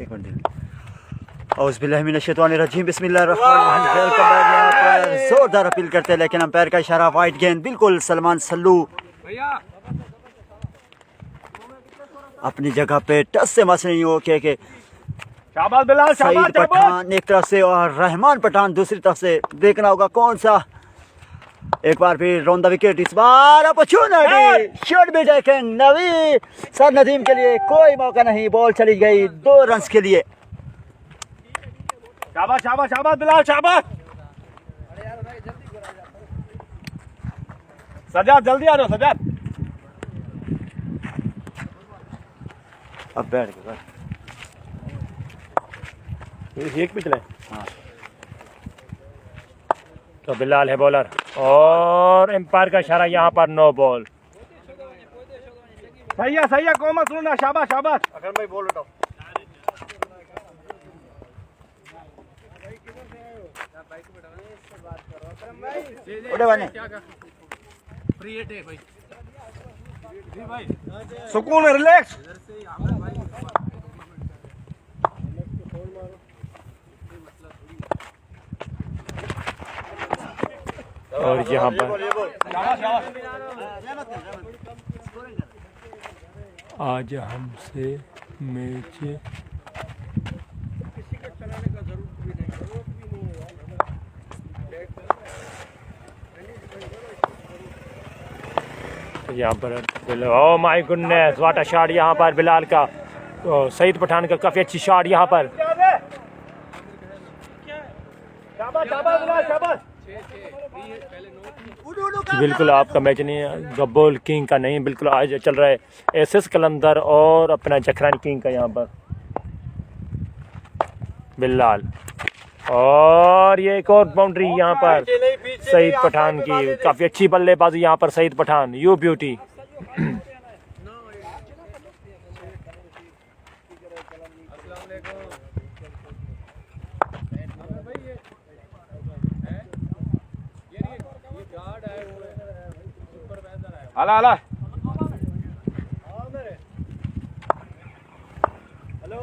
एक मिनट। औज़ुबिल्लाहिमिनश्शैतानिर्रजीम, बिस्मिल्लाहिर्रहमानिर्रहीम। Welcome back. यहाँ पर जोरदार अपील करते हैं लेकिन अंपायर का इशारा, वाइट गेंद बिल्कुल। सलमान सल्लू अपनी जगह पे टस से मस नहीं हो के शाबाश बिलाल, सईद पठान एक तरफ से और रहमान पठान दूसरी तरफ से। देखना होगा कौन सा। एक बार फिर रॉन द विकेट, इस बार अपॉर्चुनिटी, शॉट भी टेकन। नवी सर नदीम के लिए कोई मौका नहीं, बॉल चली गई 2 रन्स के लिए। शाबाश शाबाश शाबाश बिलाल, शाबाश। सजाद जल्दी आ जाओ सजाद। अब बैठ गए एक पिछले। हाँ। तो बिलाल है बॉलर और एम्पायर का इशारा, यहाँ पर नो बॉल। सही है कोमा सुनना। शाबाश शाबाश। अगर मैं बॉल उठाओ उठे बने सुकून में रिलैक्स। और यहाँ पर आज हमसे मैच यहाँ पर ओ my goodness, what a shot यहाँ पर बिलाल का। तो सईद पठान का काफी अच्छी शॉट यहाँ पर। बिल्कुल आपका मैच नहीं है, गब्बोल किंग का नहीं, बिल्कुल आज चल रहा है एसएस कलंदर और अपना जखरानी किंग का। यहाँ पर बिलाल और ये एक और बाउंड्री यहाँ पर सईद पठान की। काफी अच्छी बल्लेबाजी यहाँ पर सईद पठान, यू ब्यूटी। आला आला। हेलो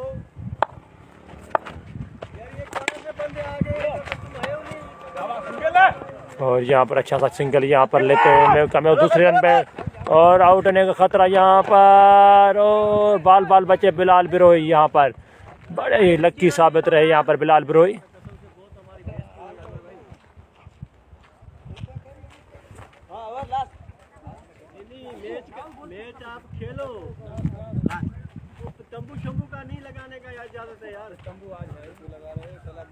और यहाँ पर अच्छा सा सिंगल यहाँ पर लेते हैं कम दूसरे रन पे और आउट होने का खतरा यहाँ पर। और बाल बाल बचे बिलाल बिरोही, यहाँ पर बड़े ही लक्की साबित रहे यहाँ पर बिलाल बिरोही। मैच आप खेलो, तंबू शंबू का नहीं लगाने का इजाजत है यार। तंबू आज है तो लगा रहे हैं, सलाह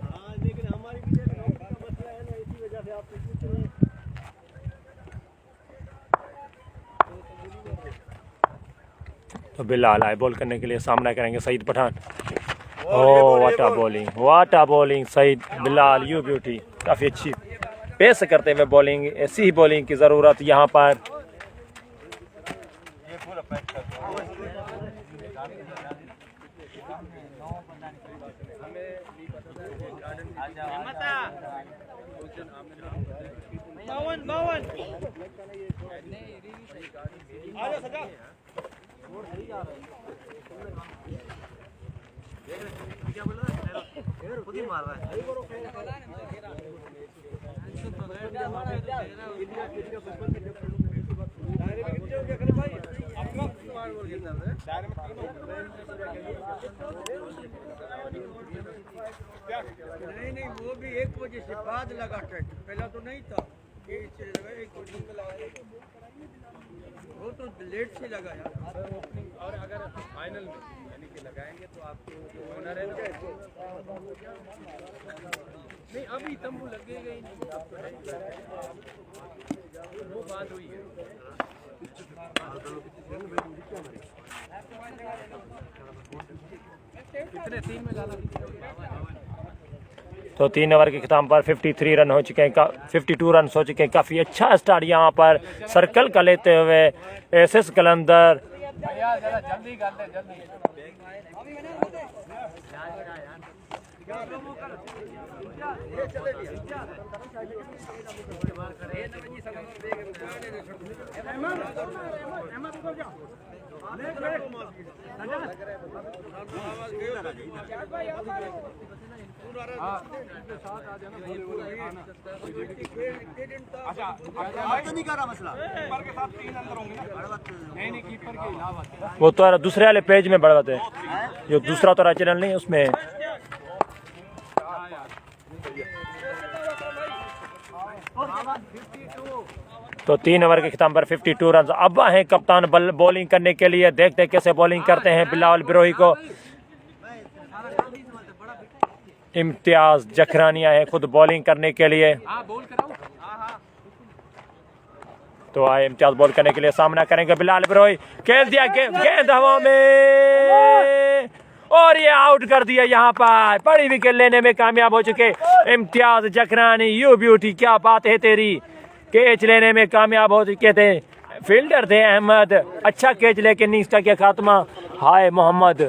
हाँ, लेकिन हमारी भी नौकरी का मसला है ना, इसी वजह से आप पूछ रहे हैं। तो बिलाल आए बॉल करने के लिए, सामना करेंगे Saeed Pathan. Oh what a bowling Saeed Bilal, you beauty. काफी अच्छी पेस करते हुए बॉलिंग, ऐसी ही बॉलिंग की जरूरत यहाँ पर। खुद ही मार रहा है। नहीं वो भी एक वजह से बाद लगा ट्रैक, पहला तो नहीं था। वो तो लेट से लगा यार ओपनिंग। और अगर फाइनल में यानी कि लगाएंगे तो आपको होना रहेगा। नहीं अभी तंबू लगेगा ही नहीं, वो बात हुई है। कितने 3 में डाला? तो 3 ओवर के खिताब पर 53 रन हो चुके हैं, 52 रन हो चुके हैं। काफ़ी अच्छा स्टार्ट यहाँ पर सर्कल का लेते हुए एसएस कलंदर। जल्दी कर ले जल्दी। नहीं कर रहा मसला। वो तो दूसरे वाले पेज में बढ़वाते हैं, जो दूसरा तो चैनल नहीं उसमें। तो 3 ओवर के खिताब पर 52 रन। अब हैं कप्तान बॉलिंग करने के लिए, देखते हैं कैसे बॉलिंग करते हैं बिलावल बिरोही को। इम्तियाज जखरानी आए खुद बॉलिंग करने के लिए। तो आए इम्तियाज बॉल करने के लिए, सामना करेंगे बिलावल बिरोही। खेल दिया गेंद हवा में और ये आउट कर दिया। यहाँ पर बड़ी विकेट लेने में कामयाब हो चुके इम्तियाज जखरानी। यू ब्यूटी, क्या बात है तेरी। कैच लेने में कामयाब हो चुके थे, फील्डर थे अहमद। अच्छा कैच लेके इनिंग्स का किया खात्मा। हाय मोहम्मद,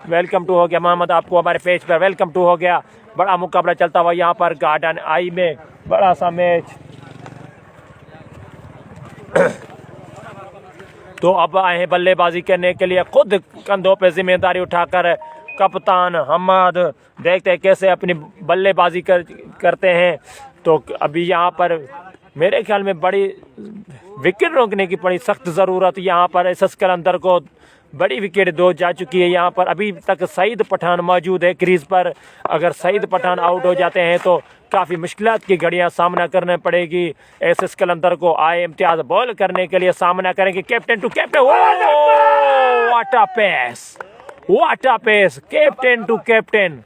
वेलकम टू हो गया मोहम्मद, आपको हमारे पेज पर वेलकम टू हो गया। बड़ा मुकाबला चलता हुआ यहाँ पर गार्डन आई में, बड़ा सा मैच। तो अब आए हैं बल्लेबाजी करने के लिए, खुद कंधों पे जिम्मेदारी उठाकर कप्तान हम्मद। देखते हैं कैसे अपनी बल्लेबाजी करते हैं। तो अभी यहाँ पर मेरे ख्याल में बड़ी विकेट रोकने की बड़ी सख्त ज़रूरत। यहाँ पर एसएस कलंदर को बड़ी विकेट 2 जा चुकी है। यहाँ पर अभी तक सईद पठान मौजूद है क्रीज पर। अगर सईद पठान आउट हो जाते हैं तो काफ़ी मुश्किलात की घड़ियां सामना करने पड़ेगी एसएस कलंदर को। आए इम्तियाज बॉल करने के लिए, सामना करेंगे captain to captain. What a pace, what a pace, captain to captain.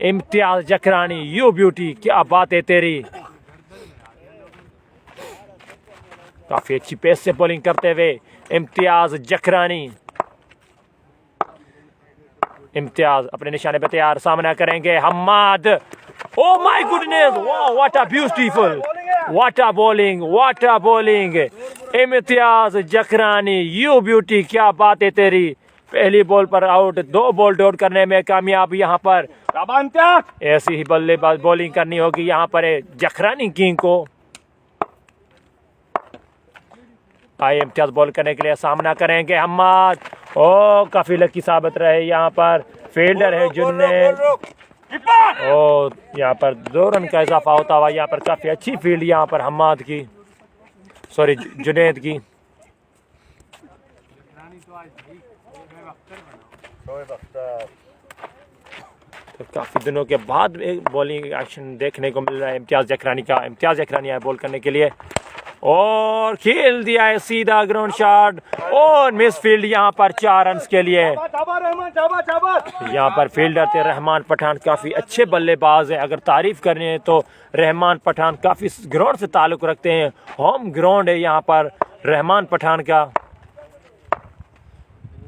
Imtiaz Jakhrani, you beauty, क्या बात है तेरी। काफी अच्छी पेस से बॉलिंग करते हुए इम्तियाज जखरानी। इम्तियाज अपने निशाने पे तैयार, सामना करेंगे हम्मद। ओ माय गुडनेस, वाह what a beautiful, what a bowling, what a bowling. Imtiaz Jakhrani, you beauty, क्या बात है तेरी। पहली बॉल पर आउट, 2 बॉल डॉट करने में कामयाब। यहाँ पर ऐसी ही बल्लेबाज बॉलिंग करनी होगी यहाँ पर जखरानी किंग को। आए इम्तियाज बॉल करने के लिए, सामना करेंगे हम्मद। ओ काफी लकी साबित रहे यहाँ पर, फील्डर है जुन्नैद। ओ यहाँ पर 2 रन का इजाफा होता हुआ। यहाँ पर काफी अच्छी फील्ड यहाँ पर हम्मद की, सॉरी जुनैद की। तो काफी दिनों के बाद एक बॉलिंग एक्शन देखने को मिल रहा है इम्तियाज जखरानी का। इम्तियाज जखरानी आए बॉल करने के लिए और खेल दिया है सीधा ग्राउंड शॉट और मिस फील्ड यहाँ पर 4 रन के लिए। यहाँ पर फील्डर थे रहमान पठान, काफी अच्छे बल्लेबाज हैं। अगर तारीफ करनी है तो रहमान पठान काफी ग्राउंड से ताल्लुक रखते हैं, होम ग्राउंड है यहाँ पर रहमान पठान का।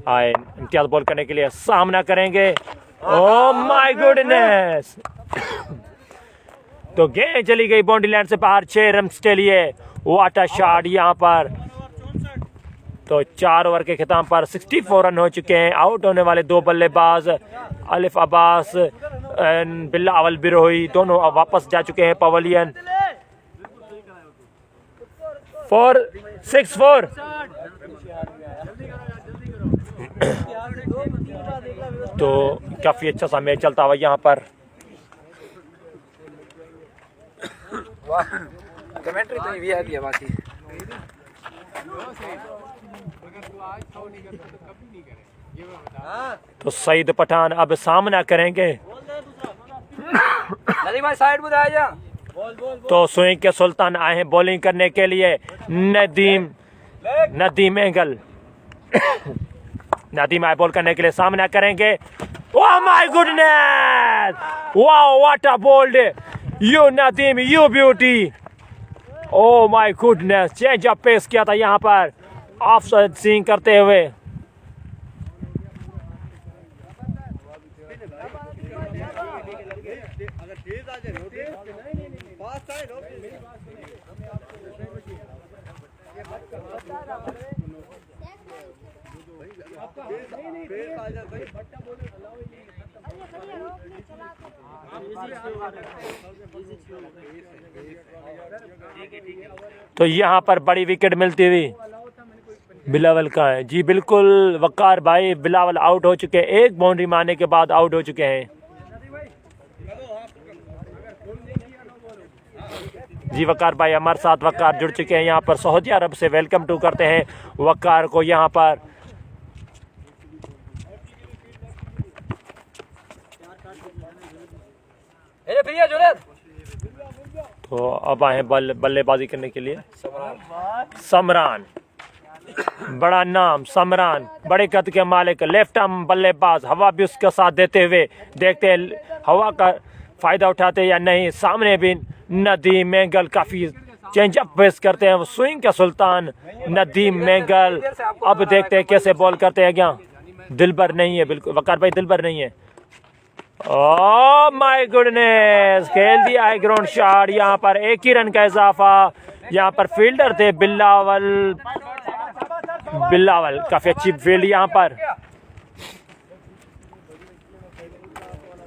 आए इम्तियाज बॉल करने के लिए, सामना करेंगे। ओह माय गुडनेस, तो गेंद चली गई बाउंड्री लाइन से बाहर, 6 रन के लिए। व्हाट अ शॉट यहाँ पर। तो 4 ओवर के खिताब पर 64 रन हो चुके हैं। आउट होने वाले 2 बल्लेबाज अलिफ अब्बास एंड बिलावल बिरोही दोनों वापस जा चुके हैं पवेलियन। 4-6-4। तो काफी अच्छा सा मैच चलता हुआ यहाँ पर। कमेंट्री तो ये है बाकी। तो सईद पठान अब सामना करेंगे। भाई साइड में आ जा। तो स्विंग के सुल्तान आए हैं बॉलिंग करने के लिए। नदीम एंगल नदीम आए बॉल करने के लिए, सामना करेंगे। Oh my goodness, wow what a bowled you Nadeem, you beauty. Oh my goodness, change up pace किया था यहाँ पर ऑफ साइड स्विंग करते हुए। ठीक है। तो यहाँ पर बड़ी विकेट मिलती हुई बिलावल का है जी, बिल्कुल वकार भाई बिलावल आउट हो चुके हैं, एक बाउंड्री मारने के बाद आउट हो चुके हैं जी। वकार भाई हमारे साथ वकार जुड़ चुके हैं यहाँ पर, सऊदी अरब से वेलकम टू करते हैं वकार को यहाँ पर। तो अब आए बल्लेबाजी करने के लिए समरान, बड़ा नाम समरान, बड़े कद के मालिक, लेफ्ट आर्म बल्लेबाज, हवा भी उसका साथ देते हुए, देखते हैं हवा का फायदा उठाते या नहीं। सामने भी नदीम मैंगल काफी चेंज अप पेश करते हैं, स्विंग का सुल्तान नदीम मैंगल। अब देखते हैं कैसे बॉल करते हैं, क्या दिलबर नहीं है, बिल्कुल वकार भाई दिलबर नहीं है। ओह माय गुडनेस, खेल दिया है ग्राउंड शॉट, यहाँ पर एक ही रन का इजाफा। यहाँ पर फील्डर थे बिलावल काफी अच्छी फील्ड यहाँ पर।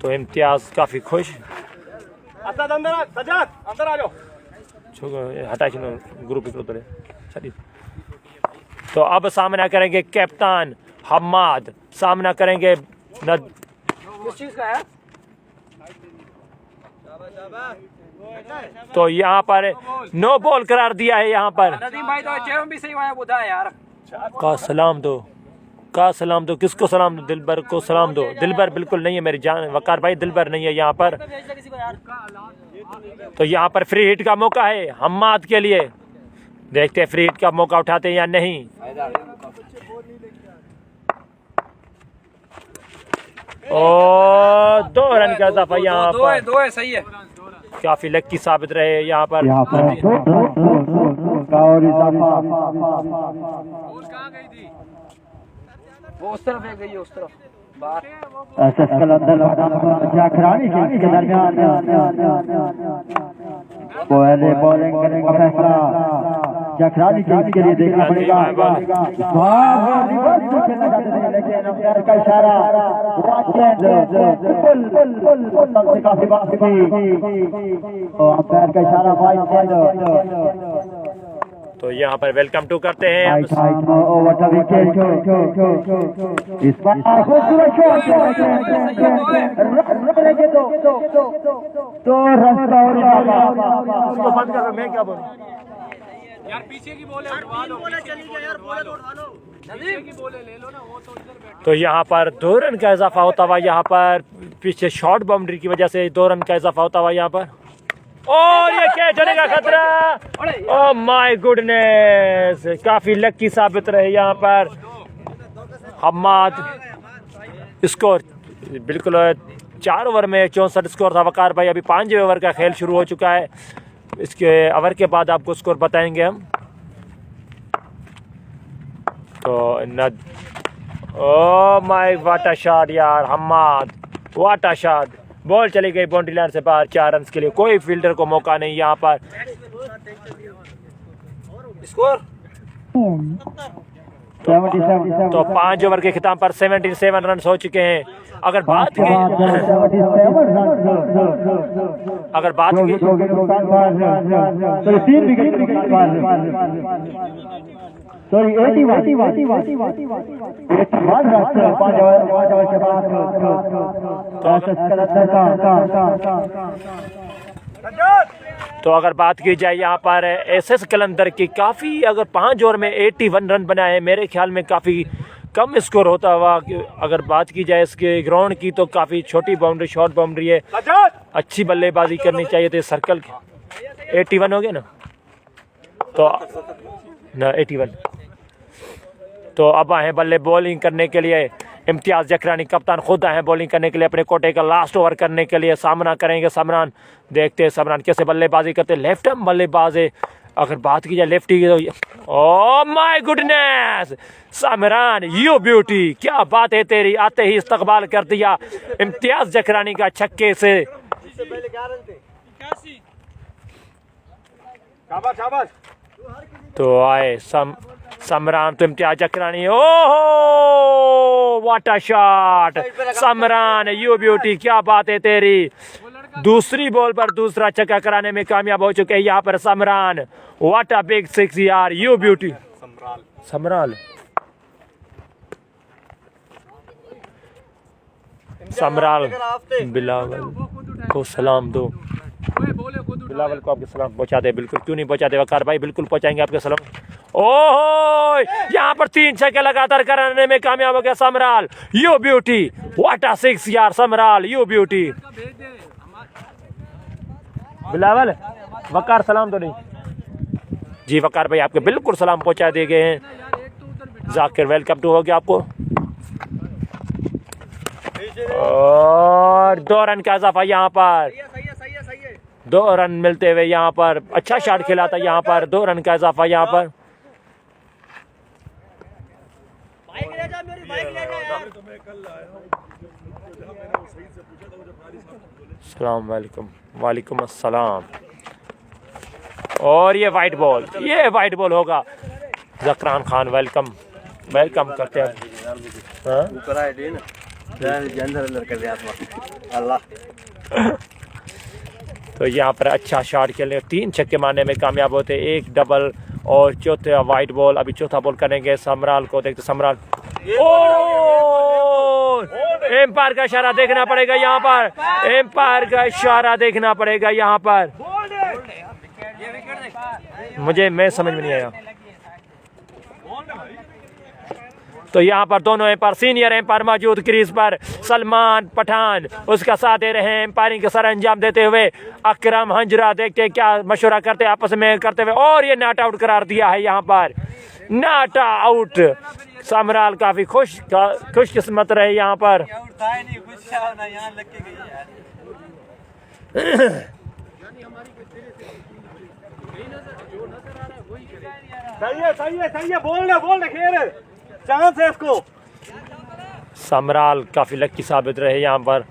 तो इम्तियाज काफी खुश, हटा ग्रुप चलिए। तो अब सामना करेंगे कैप्टन हम्माद, सामना करेंगे किस चीज का है? तो यहाँ पर नो बॉल करार दिया है यहाँ पर। नदीम भाई तो जेम भी सही वाया बुधा है यार। का सलाम दो, किसको सलाम दो? दिलबर को सलाम दो। दिलबर बिल्कुल नहीं है मेरी जान, वकार भाई दिलबर नहीं है यहाँ पर। तो यहाँ पर फ्री हिट का मौका है हम्माद के लिए, देखते हैं फ्री हिट का मौका उठाते हैं या नहीं। और 2 रन का इजाफा यहाँ पर, दो है सही है, काफी लक्की साबित रहे यहाँ पर। वो उस तरफ गई है, उस तरफ बाहर। के दरमियान पहले बॉलिंग करने का फैसला जखरानी के लिए देखना पड़ेगा। लेकिन अंपायर का इशारा, काफी बात अंपायर का इशारा वाइड। तो यहाँ पर वेलकम टू करते हैं इस बार मैं क्या बोलूं यार, पीछे की बॉल चली गई यार, बॉल उठा लो, पीछे की बॉल ले लो ना, वो तो इधर बैठ। तो यहाँ पर 2 रन का इजाफा होता हुआ, यहाँ पर पीछे शॉर्ट बाउंड्री की वजह से 2 रन का इजाफा होता हुआ यहाँ पर। और ये कैच होने का खतरा, ओह माय गुडनेस, काफी लकी साबित रहे यहाँ पर हम्माद। स्कोर बिल्कुल 4 ओवर में 64 स्कोर था वकार भाई। अभी 5वें ओवर का खेल शुरू हो चुका है, इसके ओवर के बाद आपको स्कोर बताएंगे हम। तो oh my what a shot यार Hammad, what a shot. Ball चली गई बाउंड्री लाइन से बाहर, 4 रन के लिए, कोई फील्डर को मौका नहीं यहाँ पर। स्कोर 77। तो 5 ओवर के खिताब पर 77 रन हो चुके हैं। अगर बात की सॉरी 81। तो अगर बात की जाए यहाँ पर एसएस कलंदर की, काफ़ी अगर 5 ओवर में 81 रन बनाए, मेरे ख्याल में काफ़ी कम स्कोर होता हुआ। अगर बात की जाए इसके ग्राउंड की तो काफ़ी छोटी बाउंड्री, शॉर्ट बाउंड्री है, अच्छी बल्लेबाजी करनी चाहिए थी। सर्कल 81 हो गए ना, तो ना 81। तो अब आए बल्ले बॉलिंग करने के लिए इम्तियाज जखरानी, कप्तान खुद आए बॉलिंग करने के लिए, अपने कोटे का लास्ट ओवर करने के लिए। सामना करेंगे समरान, देखते हैं समरान कैसे बल्लेबाजी करते हैं। लेफ्ट आर्म बल्लेबाज है, अगर बात की जाए लेफ्टी की तो oh my goodness Samran, you beauty, क्या बात है तेरी, आते ही इस्तकबाल कर दिया इम्तियाज जखरानी का छक्के से। तो आए समरान, तो इम्तियाज जखरानी, ओहो what a shot Samran, you beauty, क्या बात है तेरी। दूसरी बॉल पर दूसरा छक्का कराने में कामयाब हो चुके हैं यहाँ पर समरान। व्हाट अ बिग सिक्स यार, यू ब्यूटी। समराल समराल बिलावल को सलाम दो। बिलावल को आपके सलाम पहुंचा दे। बिल्कुल क्यों नहीं पहुंचाते वकार भाई, बिल्कुल पहुंचाएंगे आपके सलाम। ओहो, यहाँ पर 3 छक्के लगातार कराने में कामयाब हो गया Samral. You beauty, what a six यार समराल, यू ब्यूटी। बिलावल वकार सलाम तो नहीं जी। वकार भाई आपके बिल्कुल सलाम पहुंचा दिए गए हैं। जाकिर वेलकम टू हो गया आपको। और 2 रन का इजाफा यहाँ पर, 2 रन मिलते हुए यहाँ पर। अच्छा शॉट खेला था यहाँ पर, 2 रन का इजाफा यहाँ पर। सलाम वालेकुम। वालेकुम अस्सलाम। और ये वाइट बॉल, ये वाइट बॉल होगा। जकरान खान वेलकम, वेलकम करते हैं। हाँ? तो यहाँ पर अच्छा शॉट खेलने, 3 छक्के मारने में कामयाब होते, 1 डबल और चौथा वाइट बॉल। अभी चौथा बॉल करेंगे समराल को, देखते समराल। ओ एम्पायर का इशारा देखना पड़ेगा यहाँ पर, एम्पायर का इशारा देखना पड़ेगा यहाँ पर। मैं समझ में नहीं आया। तो यहाँ पर दोनों एम्पायर, सीनियर एम्पायर मौजूद क्रीज पर। सलमान पठान उसका साथ दे रहे हैं, एम्पायरिंग का सर अंजाम देते हुए। अकरम हंजरा देखते क्या मशवरा करते आपस में करते हुए, और ये नॉट आउट करार दिया है यहाँ पर, नॉट आउट। समराल काफी खुशकिस्मत रहे यहाँ पर। सही है, बोल खेल, चांस है इसको। समराल काफी लकी साबित रहे यहाँ पर।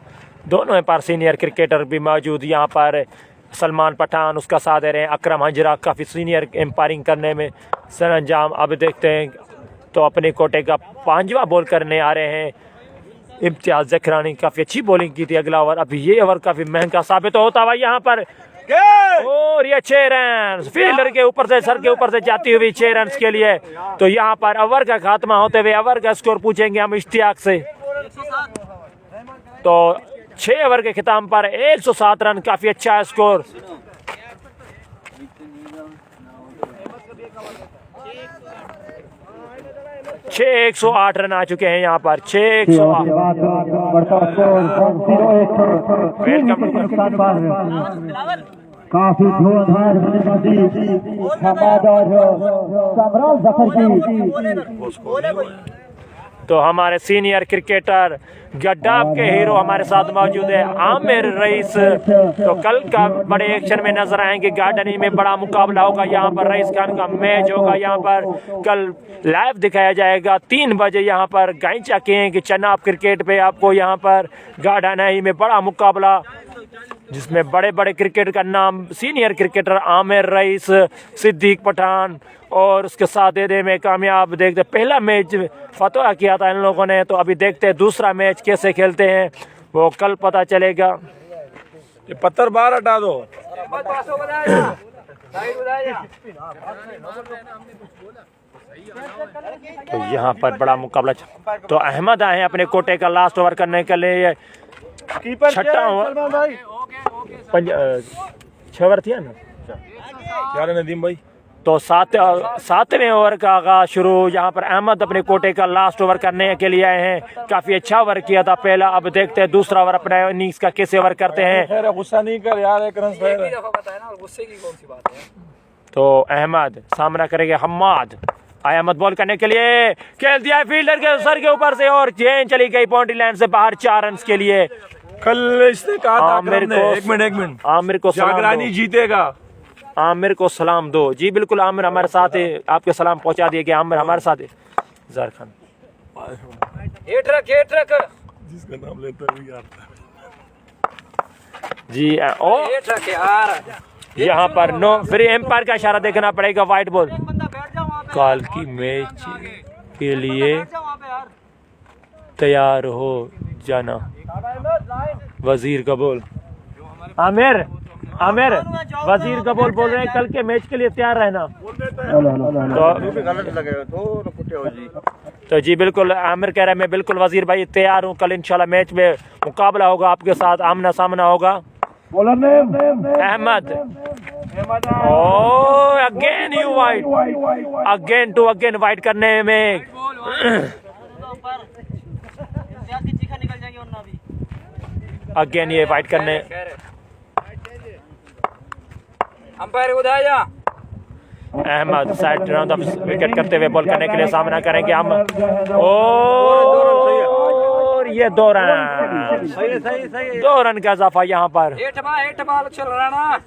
दोनों एम्पायर सीनियर क्रिकेटर भी मौजूद यहाँ पर। सलमान पठान उसका साथ दे रहे हैं, अकरम हंजरा काफी सीनियर एम्पायरिंग करने में सरंजाम। अब देखते हैं तो अपने कोटे का 5वां बॉल करने आ रहे हैं इम्तियाज जखरानी। काफी अच्छी बॉलिंग की थी अगला ओवर, अभी ये ओवर काफी महंगा साबित होता हुआ यहाँ पर। और ये 6 रन फील्डर के ऊपर से, सर के ऊपर से जाती हुई 6 रन के लिए। तो यहाँ पर ओवर का खात्मा होते हुए ओवर का स्कोर पूछेंगे हम इश्तियाक से। तो 6 ओवर के खिताब पर 107 रन, काफी अच्छा स्कोर। 108 रन आ चुके हैं यहाँ पर, 608। काफी धुआंधार समराल जफर की। तो हमारे सीनियर क्रिकेटर गड्डाब के हीरो हमारे साथ मौजूद है, आमिर रईस। तो कल का बड़े एक्शन में नजर आएंगे, गार्डनी में बड़ा मुकाबला होगा यहाँ पर, रईस खान का मैच होगा यहाँ पर, कल लाइव दिखाया जाएगा 3 बजे यहाँ पर गाइचा के चनाब क्रिकेट पे। आपको यहाँ पर गार्डनी में बड़ा मुकाबला, जिसमें बड़े बड़े क्रिकेट का नाम, senior cricketer Aamir rice, Siddique Pathan और उसके साथ देने में कामयाब। देखते पहला मैच फतवा किया था इन लोगों ने, तो अभी देखते हैं दूसरा मैच कैसे खेलते हैं, वो कल पता चलेगा। ये पत्थर बाहर हटा दो। तो यहाँ पर बड़ा मुकाबला। तो अहमद आए हैं अपने कोटे का लास्ट ओवर करने के लिए। छठा ओवर, 6 ओवर थी ना, क्या नदीम भाई। तो 7वें ओवर का आगाज शुरू। यहाँ पर अहमद अपने कोटे का लास्ट ओवर करने के लिए आए हैं। काफी अच्छा ओवर किया था पहला, अब देखते हैं दूसरा ओवर अपने इनिंग्स का कैसे ओवर करते हैं। गुस्सा नहीं कर यार, एक रन तो अहमद सामना करेंगे हम्माद। अहमद बॉल करने के लिए खेल दिया फील्डर के सर के ऊपर से, और चेन चली गई बाउंड्री लाइन से बाहर 4 रन के लिए। कल इसने कहा था आमिर को, एक मिनट आमिर को जागरानी जीतेगा। आमिर को सलाम दो। जी बिल्कुल, आमिर हमारे साथ है, आपके सलाम पहुंचा दिए गए। आमिर हमारे साथ है। जार खान जिसका नाम लेता है यार जी। ओ यहाँ पर नो, फिर एम्पायर का इशारा देखना पड़ेगा, वाइट बॉल। कल की मैच के लिए तैयार हो जाना। वजीर का बॉल, आमिर आमिर वजीर कबूल बोल रहे हैं कल के मैच के लिए तैयार रहना। तो जी बिल्कुल आमिर कह रहे हैं मैं बिल्कुल वजीर भाई तैयार हूँ, कल इंशाल्लाह मैच में मुकाबला होगा आपके साथ, आमना सामना होगा। Ahmed oh again you white, again to again white करने में अगेन ये वाइट करने अंपायर उधर जा। Ahmed side round of wicket करते हुए बॉल करने के लिए सामना करेंगे हम। और ये 2 रन, 2 रन का इजाफा यहाँ पर। 8 बॉल चल रहा ना।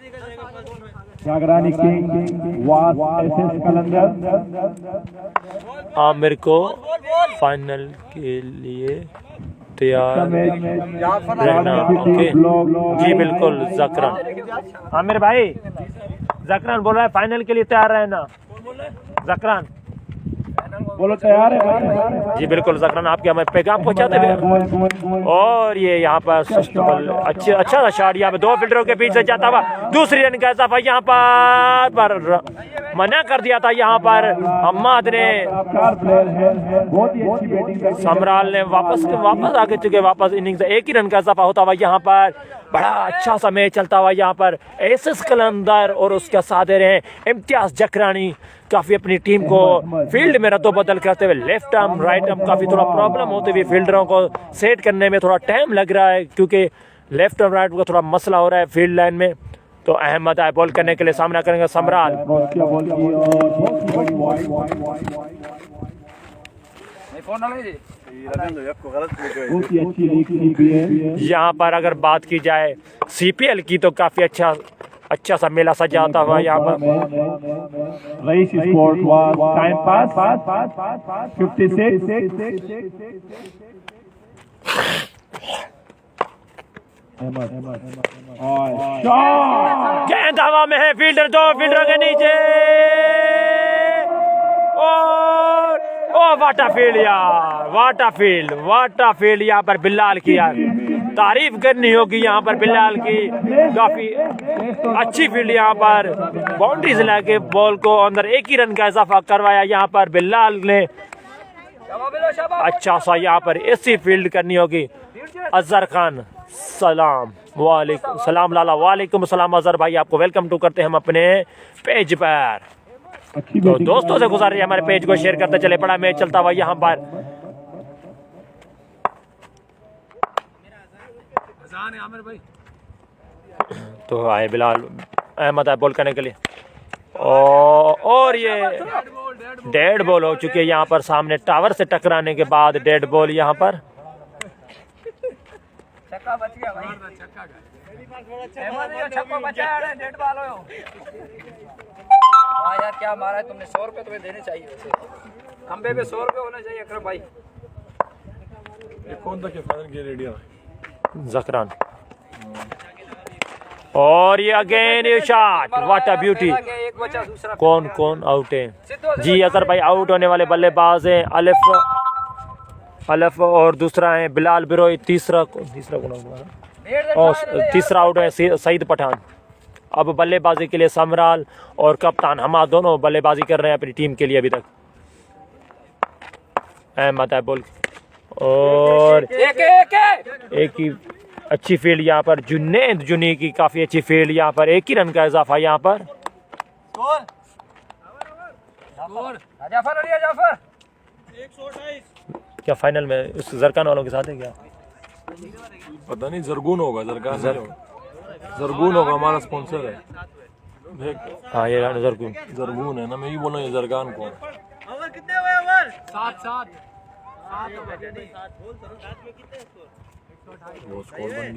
जागरानी किंग वास एसएस कलंदर आमिर को फाइनल के लिए तैयार रहना। ओके जी बिल्कुल जकरान, आमिर भाई जकरान बोल रहा है फाइनल के लिए तैयार रहना। जकरान बोलो तैयार है जी बिल्कुल जकरान आपके हमें पैगाम पहुंचाते हुए। और ये यहाँ पर अच्छा सा शॉट यहाँ पे 2 फील्डरों के बीच से जाता हुआ, दूसरी रन का इजाफा यहाँ पर मना कर दिया था यहाँ पर हम्माद ने। बहुत ही अच्छी बैटिंग समराल ने वापस आगे चुके, वापस इनिंग्स 1 ही रन का इजाफा होता हुआ यहाँ पर। बड़ा अच्छा सा मैच चलता हुआ यहाँ पर एसएस कलंदर और उसके साथ रहे इम्तियाज जकरानी काफी अपनी टीम को फील्ड में रद्दोबदल करते हुए लेफ्ट आर्म राइट आर्म काफी थोड़ा प्रॉब्लम होते हुए फील्डरों को सेट करने में थोड़ा टाइम लग रहा है क्योंकि लेफ्ट आर्म राइट का थोड़ा मसला हो रहा है फील्ड लाइन में। तो अहमद आए बॉल करने के लिए सामना करेंगे समराल। यहाँ पर अगर बात की जाए सीपीएल की तो काफी अच्छा सा मेला सजाता हुआ यहाँ पर। Rice sport was time pass 56 गेंद हवा में है, फील्डर 2 फील्डरों के नीचे और वाटा फील्ड यार, वाटा फील्ड यहाँ पर बिल्लाल की यार तारीफ करनी होगी यहाँ पर बिल्लाल की। काफी अच्छी फील्ड यहाँ पर बाउंड्री से लाके बॉल को अंदर 1 ही रन का इजाफा करवाया यहाँ पर बिल्लाल ने। अच्छा सा यहाँ पर ऐसी फील्ड करनी होगी। अजहर खान वालेकुम सलाम लाला, वालेकुम सलाम अजहर भाई, आपको वेलकम टू करते हैं हम अपने पेज पर। तो दोस्तों से गुजारिश है हमारे पेज को शेयर करते चले, बड़ा मैच चलता हुआ यहाँ पर। तो आए बिलाल अहमद आए बॉल करने के लिए और ये डेड बॉल हो चुकी है यहाँ पर, सामने टावर से टकराने के बाद डेड बॉल यहाँ पर। छक्का बच गया भाई, छक्का बचा है, डेड बॉल हो। हाँ यार क्या मारा है तुमने, 100 रुपए तुम्हें देने चाहिए वैसे, खंबे पे 100 रुपए होना चाहिए अकरम भाई। ये कौन था फाइनल के रेडियो जकरान और ये अगेन ये शॉट, व्हाट अ ब्यूटी। एक बचा, दूसरा कौन आउट है जी? अजहर भाई आउट होने वाले बल्लेबाज हैं अलफ और दूसरा है बिलाल बिरोई, तीसरा कौन और तीसरा आउट है सईद पठान। अब बल्लेबाजी के लिए समराल और कप्तान हमाद दोनों बल्लेबाजी कर रहे हैं अपनी टीम के लिए अभी तक। अहमद है बॉल और एक ही अच्छी फील्ड यहाँ पर जुनैद जुनी की, काफी अच्छी फील्ड यहाँ पर, 1 ही रन का इजाफा यहाँ पर। क्या फाइनल में उस जरकान वालों के साथ है क्या? पता नहीं, जरगून होगा, जरगून होगा, हमारा स्पॉन्सर है। हाँ ये जरगून है ना, मैं ही बोल रहा हूँ जरगान को। कितने हुए ओवर? 7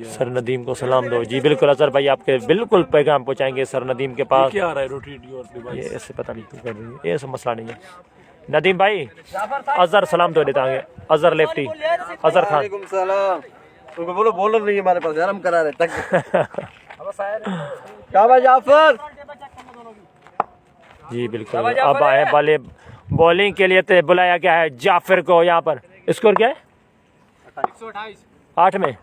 सर नदीम को सलाम दो जी। बिल्कुल अजहर भाई आपके बिल्कुल पैगाम पहुंचाएंगे सर नदीम के पास। क्या आ रहा है रोटेट योर डिवाइस? ये ऐसे पता नहीं क्यों कर रही है, ये सब मसला नहीं है। नदीम भाई अजहर सलाम दो देता है, अजहर लेफ्टी अजहर खान। उनको बोलो बॉलर नहीं है हमारे पास, गरम करा रहे तक। क्या भाई जाफर जी बिल्कुल। अब आए बाले बॉलिंग के लिए तो बुलाया गया है जाफर को यहाँ पर। स्कोर क्या है? 128 8 में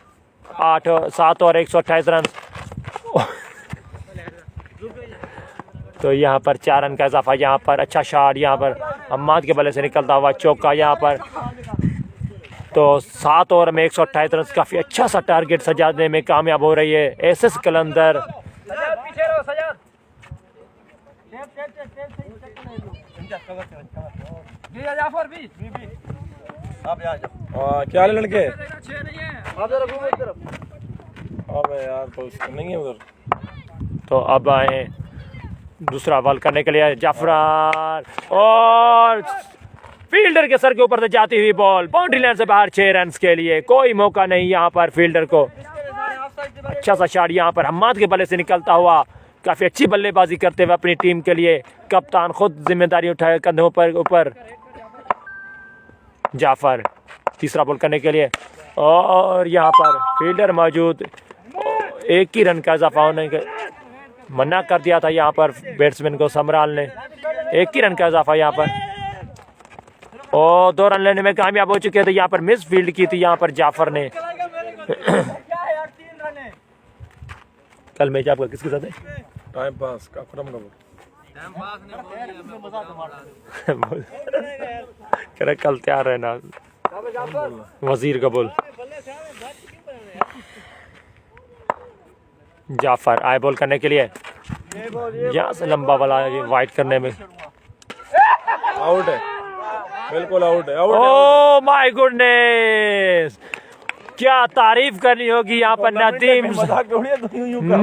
7 और 128 रन। तो यहाँ पर 4 रन का इजाफा। यहाँ पर अच्छा शॉट, यहाँ पर हम्माद के बल्ले से निकलता हुआ चौका। यहाँ पर तो 7 ओवर में 128 रन, काफ़ी अच्छा सा टारगेट सजाने में कामयाब हो रही है एसएस कलंदर। क्या हाल है लड़के? अबे यार तो नहीं है उधर। तो अब आए दूसरा बॉल करने के लिए जाफरान, और फील्डर के सर के ऊपर से जाती हुई बॉल बाउंड्री लाइन से बाहर। 6 रन के लिए कोई मौका नहीं यहाँ पर फील्डर को। अच्छा सा शॉट यहाँ पर हम्माद के बल्ले से निकलता हुआ, काफ़ी अच्छी बल्लेबाजी करते हुए अपनी टीम के लिए कप्तान खुद जिम्मेदारी उठाए कंधों पर ऊपर। जाफर तीसरा बॉल करने के लिए, और यहाँ पर फील्डर मौजूद। 1 ही रन का इजाफा होने के मना कर दिया था यहाँ पर बैट्समैन को समराल ने। 1 ही रन का इजाफा यहाँ पर, और 2 रन लेने में कामयाब हो चुके थे। यहाँ पर मिस फील्ड की थी यहाँ पर जाफर ने। कल मैच आपका किसके साथ है? टाइम पास का खत्म करो। कह रहे कल तैयार है ना वजीर कबूल। जाफर आए बॉल करने के लिए, यहाँ से लंबा वाला वाइड करने में आउट है, बिल्कुल आउट है। ओह माय गुडनेस, क्या तारीफ करनी होगी यहाँ पर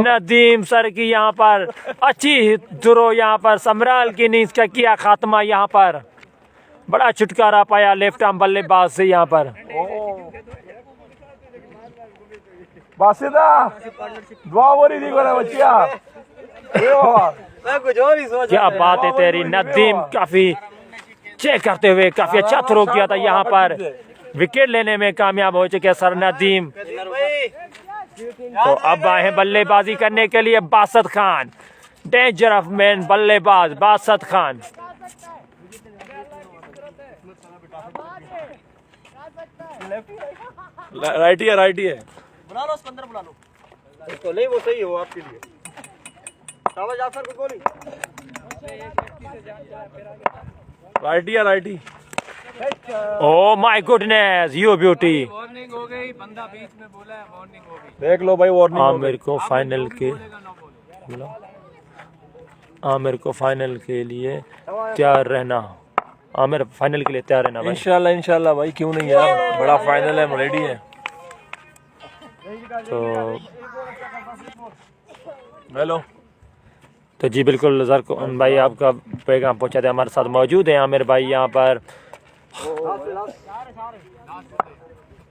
नदीम सर की। यहाँ पर अच्छी थ्रो, यहाँ पर समराल की नींद का किया खात्मा। यहाँ पर बड़ा छुटकारा पाया लेफ्ट आर्म बल्लेबाज से यहाँ पर। बासिदा दुआ ओवर ही नहीं कर रहा बच्चिया। क्या बात है तेरी नदीम, काफी चेक करते हुए काफी अच्छा थ्रो किया था यहाँ पर। विकेट लेने में कामयाब हो चुके सर नदीम। तो अब आए हैं बल्लेबाजी करने के लिए बासत खान, डेंजर ऑफ मैन बल्लेबाज बासत खान। राइटी है, राइटी है। बुला लो, सिकंदर बुला लो। तो नहीं, वो सही हो आपके लिए। शाबाश जाफर को गोली। राइटी है, righty. Oh my goodness, you beauty. Warning हो गई, बंदा बीच में बोला है, वार्निंग हो गई। देख लो भाई वार्निंग। आमिर को फाइनल के आमिर को फाइनल के लिए तैयार रहना। आमिर फाइनल के लिए तैयार रहना भाई। इंशाल्लाह इंशाल्लाह भाई, क्यों नहीं यार, बड़ा फाइनल है, रेडी है। तो हेलो। तो जी बिल्कुल ज़रकुन भाई आपका पैगाम पहुंचाते हमारे साथ मौजूद हैं आमिर भाई यहाँ पर।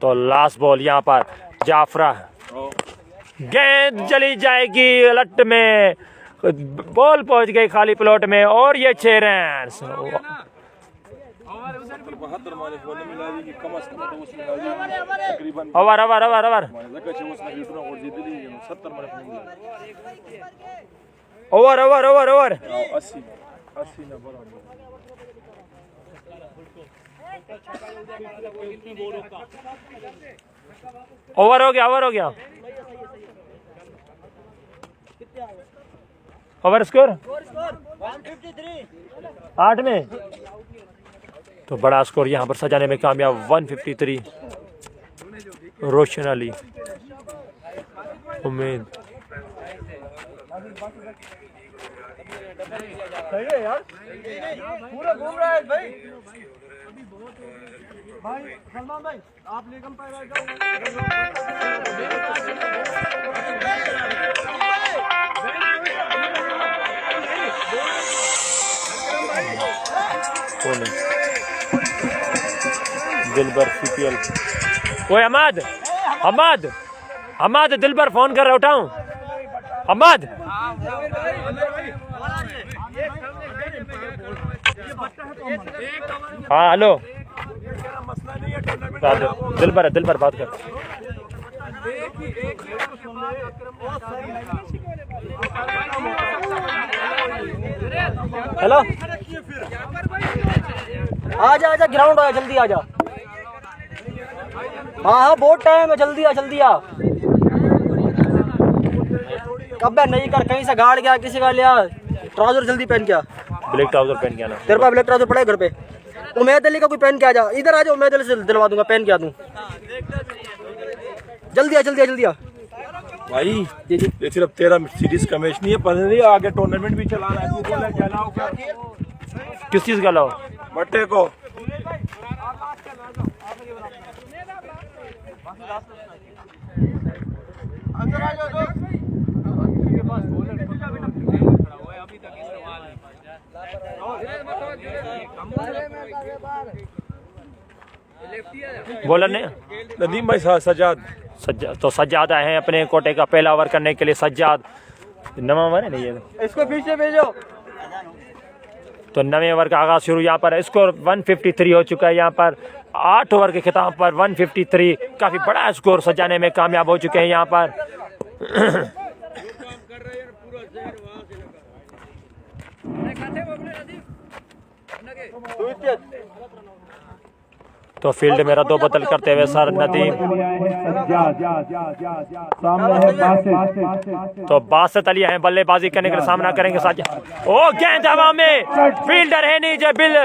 तो लास्ट बॉल यहाँ पर जाफरा, गेंद चली जाएगी लट में, बॉल पहुंच गई खाली प्लॉट में, और ये 6 run. Over over over over over over over over. Over हो गया, ओवर हो गया। ओवर स्कोर 8 में। तो बड़ा स्कोर यहाँ पर सजाने में कामयाब 153। रोशन अली, उम्मीद सही है यार, पूरा घूम रहा है भाई। भाई सलमान भाई, आप लेकम पाए दिलबर CPL। ओए अहमद, अहमद, अहमद, दिलबर फोन कर रहा, उठाऊं? अहमद, हाँ हेलो, दिलबर है, दिलबर बात कर। हेलो, आजा आजा, ग्राउंड आया, जल्दी आजा। हाँ हाँ बहुत टाइम है, जल्दी आ जल्दी आ। कब नहीं कर, कहीं से गाड़ गया, किसी का लिया, ट्राउजर जल्दी पहन के आ। ब्लैक ट्राउजर पहन के आना। तेरे पास ब्लैक ट्राउजर पड़ा है घर पे? उमैद अली का कोई पहन के आ जा, इधर आ जा, उमैद अली से दिलवा दूंगा, पहन के आ दूं। जल्दी आ जल्दी आ जल्दी आ। भाई ये सिर्फ तेरा सीरीज का मैच नहीं है, पता नहीं आगे टूर्नामेंट भी चलाना है। तू बोले क्या लाओ क्या? किस चीज़ का लाओ? बट्टे को बॉलर ने नदीम भाई सजाद तो सज्जाद आए हैं अपने कोटे का पहला ओवर करने के लिए। सज्जाद नवा ओवर है नहीं ये, इसको पीछे भेजो। तो नवे ओवर का आगाज शुरू। यहाँ पर स्कोर 153 हो चुका है। यहाँ पर 8 ओवर के खिताब पर 153 काफी बड़ा स्कोर सजाने में कामयाब हो चुके हैं यहाँ पर। तो फील्ड में रद्दो बदल करते हुए सर नदीम, तो बासत अली हैं बल्लेबाजी करने के लिए सामना करेंगे सज्जाद। ओ गेंद हवा में, फील्डर है नीचे, बिल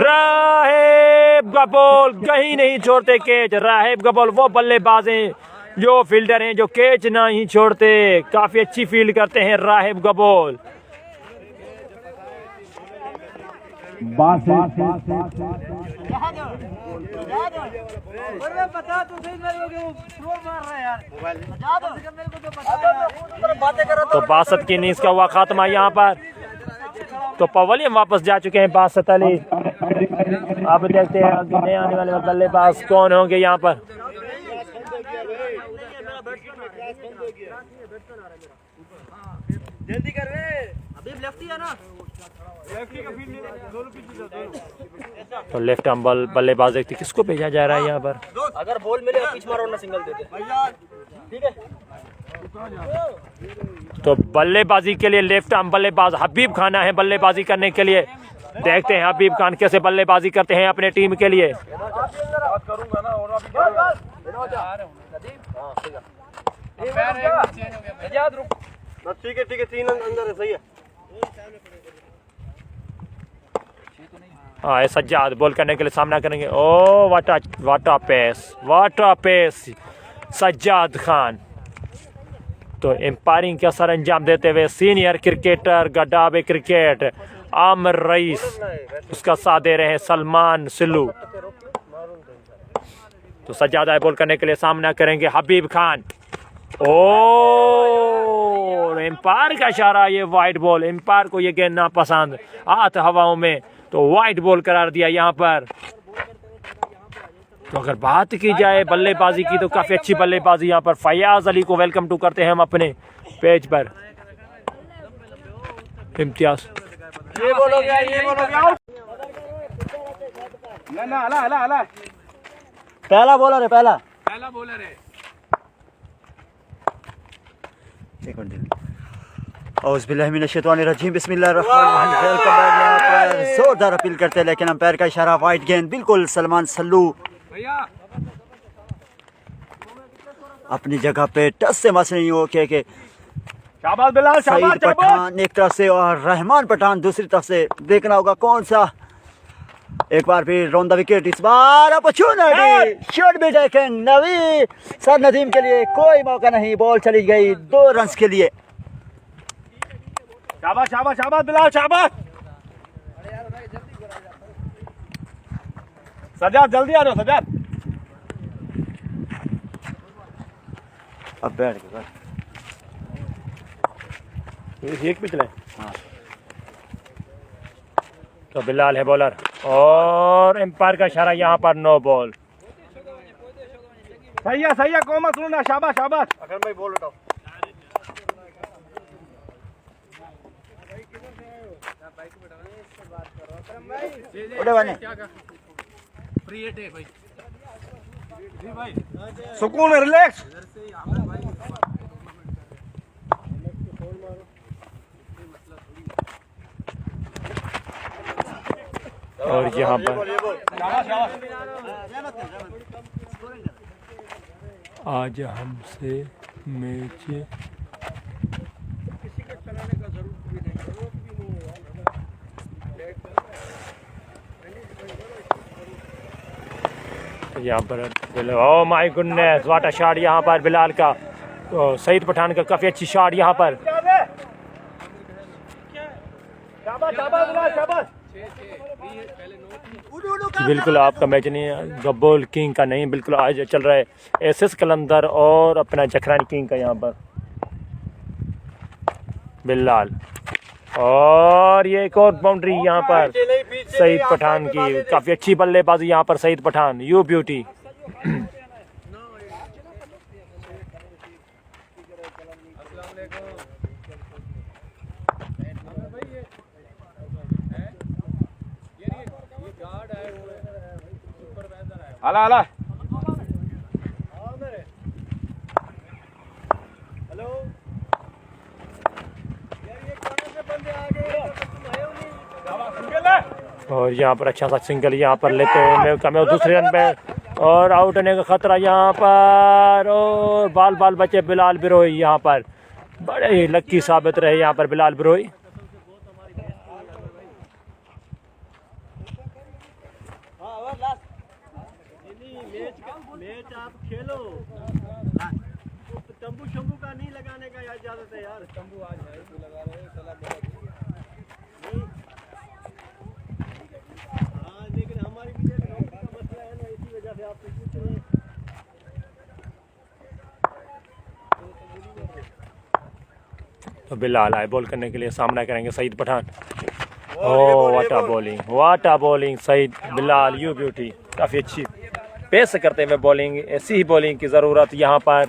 राहिब गबोल कहीं नहीं छोड़ते कैच। राहिब गबोल वो बल्लेबाज हैं जो फील्डर हैं जो कैच नहीं छोड़ते। काफी अच्छी फील्ड करते हैं राहिब गबोल। तो बासत की इनिंग्स का हुआ खात्मा यहाँ पर। तो पवेलियन वापस जा चुके हैं बासत अली। अब देखते हैं नए आने वाले बल्लेबाज कौन होंगे यहाँ पर। जल्दी कर रहे, अभी लेफ्टी है ना। तो लेफ्ट आर्म बल्लेबाज देखते किसको भेजा जा रहा है यहाँ पर। अगर बॉल मिले पिच मारो ना, सिंगल दे दे, ठीक है। तो बल्लेबाजी के लिए लेफ्ट आर्म बल्लेबाज हबीब खान है बल्लेबाजी करने के लिए। देखते हैं हबीब खान कैसे बल्लेबाजी करते हैं अपने टीम के लिए। ठीक है ठीक है, 3 अंदर है, सही है। हाँ सज्जाद बॉल करने के लिए सामना करेंगे। ओ वाटा पेस सज्जाद खान। तो एम्पायरिंग का सर अंजाम देते हुए senior cricketer गडाबे cricket Aamir rice, उसका साथ दे रहे हैं सलमान सिल्लू। तो सज्जाद आए बॉल करने के लिए सामना करेंगे हबीब खान। ओ एम्पायर का इशारा, ये वाइड बॉल। एम्पायर को ये गेंद ना पसंद, हाथ हवाओं में, तो वाइड बॉल करार दिया यहाँ पर। तो अगर बात की जाए बल्लेबाजी की तो काफी अच्छी बल्लेबाजी यहाँ पर। फयाज अली को वेलकम टू करते हैं हम अपने पेज पर। इम्तियाज ये बोलो गया, ये बोलो गया। पहला बॉलर है, पहला बॉलर है। एक मिनट। औज़ुबिल्लाहिमिनश्शैतानिर्रजीम, बिस्मिल्लाहिर्रहमानिर्रहीम। Welcome back. यहाँ पर जोरदार अपील करते हैं लेकिन अंपायर का इशारा, वाइड गेंद बिल्कुल। सलमान सल्लू अपनी जगह पे टच से मस नहीं हो के शाबाश बिलाल, शाबाश सईद पठान एक तरफ से और रहमान पठान दूसरी तरफ से। देखना होगा कौन सा। एक बार फिर रॉन द विकेट, इस बार अपॉर्चुनिटी, शॉट भी देखें नवी। सर नदीम के लिए कोई मौका नहीं, बॉल चली गई 2 रन के लिए। शाबाश शाबाश शाबाश बिलाल, शाबाश। सजाद जल्दी आ जाओ सजाद। अब बैठ के एक भी चले। तो बिलाल है बॉलर और एम्पायर का इशारा यहाँ पर नो बॉल। सही है कोमा सुनना। शाबाश शाबाश। अगर भाई बॉल उठाओ। उठे बने फ्री हिट है भाई। सुकून रिलैक्स। और यहाँ पर आज हमसे मैच यहाँ पर ओ my goodness what a shot यहाँ पर बिलाल का। तो सईद पठान का काफ़ी अच्छी शॉट यहाँ पर। बिल्कुल आपका मैच नहीं है, गब्बोल किंग का नहीं, बिल्कुल आज चल रहा है एसएस कलंदर और अपना जखरानी किंग का यहाँ पर बिलाल। और ये एक और बाउंड्री यहाँ पर सईद पठान की, काफ़ी अच्छी बल्लेबाजी यहाँ पर सईद पठान, यू ब्यूटी। आला आला और यहाँ पर अच्छा सा सिंगल यहाँ पर लेते हुए कम दूसरे रन पे और आउट होने का खतरा यहाँ पर। और बाल बाल बचे बिलाल बिरोई, यहाँ पर बड़े ही लक्की साबित रहे यहाँ पर बिलाल बिरोई। मैच आप खेलो, तंबू शंबू का नहीं लगाने का इजाजत है यार। तंबू आज है तो लगा रहे हैं, सलाम नहीं। हाँ लेकिन हमारी भी नौकरी का मसला है ना, इसी वजह से आपसे पूछ रहे हैं। तो बिलाल आए बॉल करने के लिए, सामना करेंगे Saeed Pathan. Oh what a bowling Saeed Bilal, you beauty, काफ़ी अच्छी पेस करते हुए बॉलिंग। ऐसी ही बॉलिंग की ज़रूरत यहाँ पर।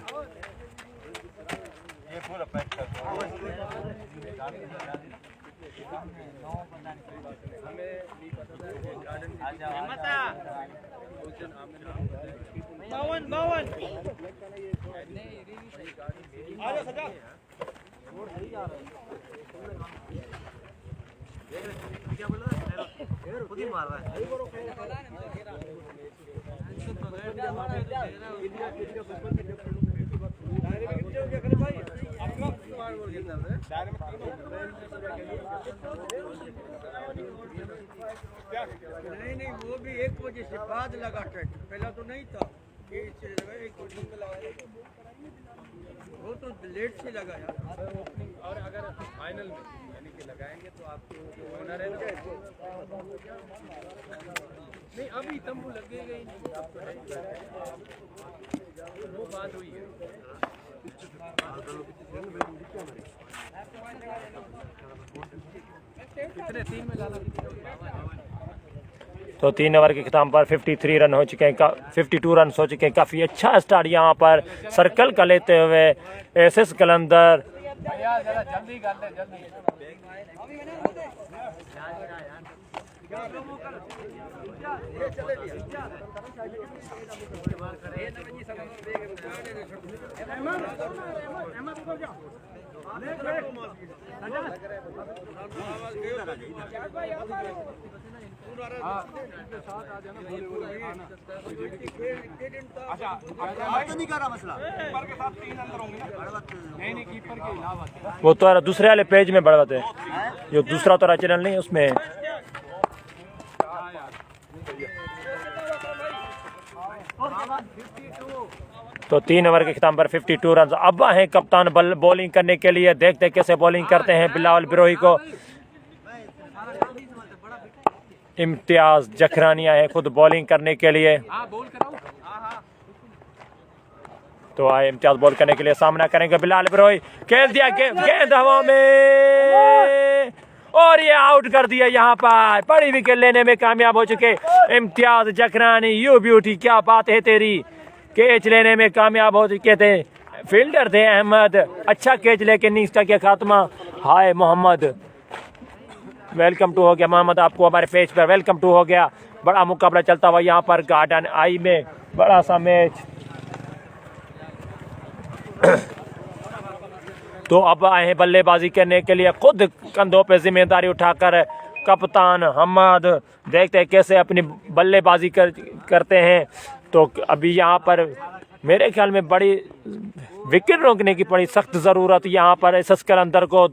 नहीं वो भी 1 बजे से बाद लगा टेस्ट, पहला तो नहीं था। वो तो लेट से लगा यार। और अगर फाइनल में यानी कि लगाएंगे तो आपको ओनर है ना, नहीं अभी तंबू लगेगा ही नहीं, वो बात हुई है। कितने 3 में डाला? तो 3 ओवर के खिताब पर 53 रन हो चुके हैं, 52 रन हो चुके हैं। काफ़ी अच्छा स्टार्ट यहाँ पर सर्कल का लेते हुए एसएस कलंदर। जल्दी कर ले जल्दी। वो तो दूसरे वाले पेज में बढ़ाते हैं, जो दूसरा तो चैनल नहीं उसमें। तो 3 ओवर के खिताब पर 52 रन। अब है कप्तान बॉलिंग करने के लिए, देखते हैं कैसे बॉलिंग करते हैं बिलाल बिरोही को। इम्तियाज जखरानिया है खुद बॉलिंग करने के लिए। तो आए इम्तियाज बॉल करने के लिए, सामना करेंगे बिलाल बिरोही। खेल दिया गेंद हवा में और ये आउट कर दिया। यहाँ पर बड़ी विकेट लेने में कामयाब हो चुके इम्तियाज जखरानी, यू ब्यूटी, क्या बात है तेरी। कैच लेने में कामयाब हो चुके थे, फील्डर थे अहमद, अच्छा कैच लेके इनिंग्स का किया खात्मा। हाय मोहम्मद, वेलकम टू हो गया मोहम्मद, आपको हमारे पेज पर वेलकम टू हो गया। बड़ा मुकाबला चलता हुआ यहाँ पर गार्डन आई में, बड़ा सा मैच। तो अब आए हैं बल्लेबाजी करने के लिए, खुद कंधों पे जिम्मेदारी उठाकर कप्तान हमद। देखते हैं कैसे अपनी बल्लेबाजी करते हैं। तो अभी यहाँ पर मेरे ख्याल में बड़ी विकेट रोकने की बड़ी सख्त ज़रूरत यहाँ पर एसएस कलंदर को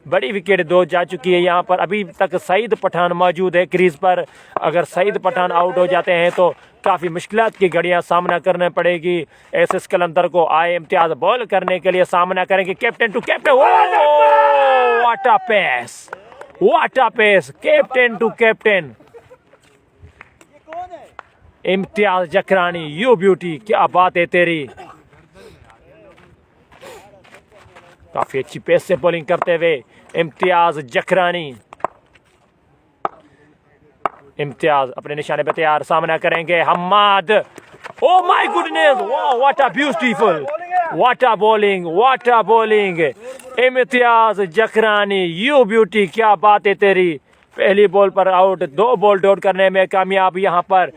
बड़ी विकेट 2 जा चुकी है यहाँ पर। अभी तक सईद पठान मौजूद है क्रीज पर। अगर सईद पठान आउट हो जाते हैं तो काफ़ी मुश्किलात की घड़ियां सामना करना पड़ेगी एसएस कलंदर को। आए इम्तियाज बॉल करने के लिए, सामना करेंगे captain to captain. What a pace, what a pace, captain to captain Imtiaz Jakhrani. You beauty, क्या बात है तेरी। काफी अच्छी पेस से बॉलिंग करते हुए इम्तियाज जकरानी। इम्तियाज अपने निशाने पे तैयार, सामना करेंगे Hammad. Oh my goodness, what a beautiful, what a bowling, what a bowling Imtiaz Jakhrani. You beauty, क्या बात है तेरी। पहली बॉल पर आउट, 2 बॉल डॉट करने में कामयाब। यहाँ पर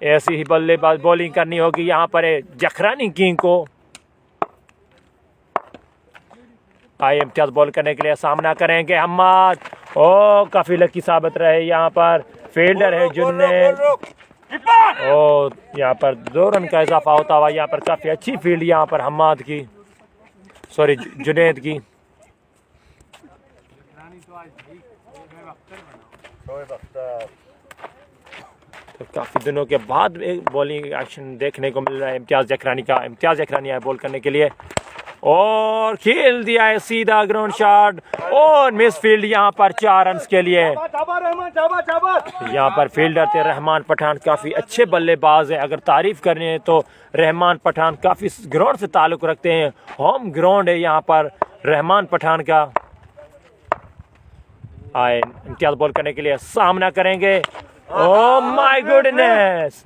ऐसी ही बल्लेबाज बॉलिंग करनी होगी यहाँ पर जकरानी किंग को। आए इम्तियाज बॉल करने के लिए, सामना करेंगे हम्माद। ओ काफी लकी साबित रहे यहाँ पर। फील्डर है जुन्नैद। ओ यहाँ पर 2 रन का इजाफा होता हुआ। यहाँ पर काफी अच्छी फील्ड यहाँ पर हम्माद की, सॉरी जुनैद की। तो काफी दिनों के बाद एक बॉलिंग एक्शन देखने को मिल रहा है इम्तियाज जकरानी का। इम्तियाज जकरानी आए बॉल करने के लिए और खेल दिया है सीधा ग्राउंड शॉट और मिस फील्ड यहाँ पर 4 रन के लिए। यहाँ पर फील्डर थे रहमान पठान, काफी अच्छे बल्लेबाज हैं। अगर तारीफ करनी है तो रहमान पठान काफी ग्राउंड से ताल्लुक रखते हैं। होम ग्राउंड है यहाँ पर रहमान पठान का। आए इम्तियाज बॉल करने के लिए, सामना करेंगे। ओह माय गुडनेस,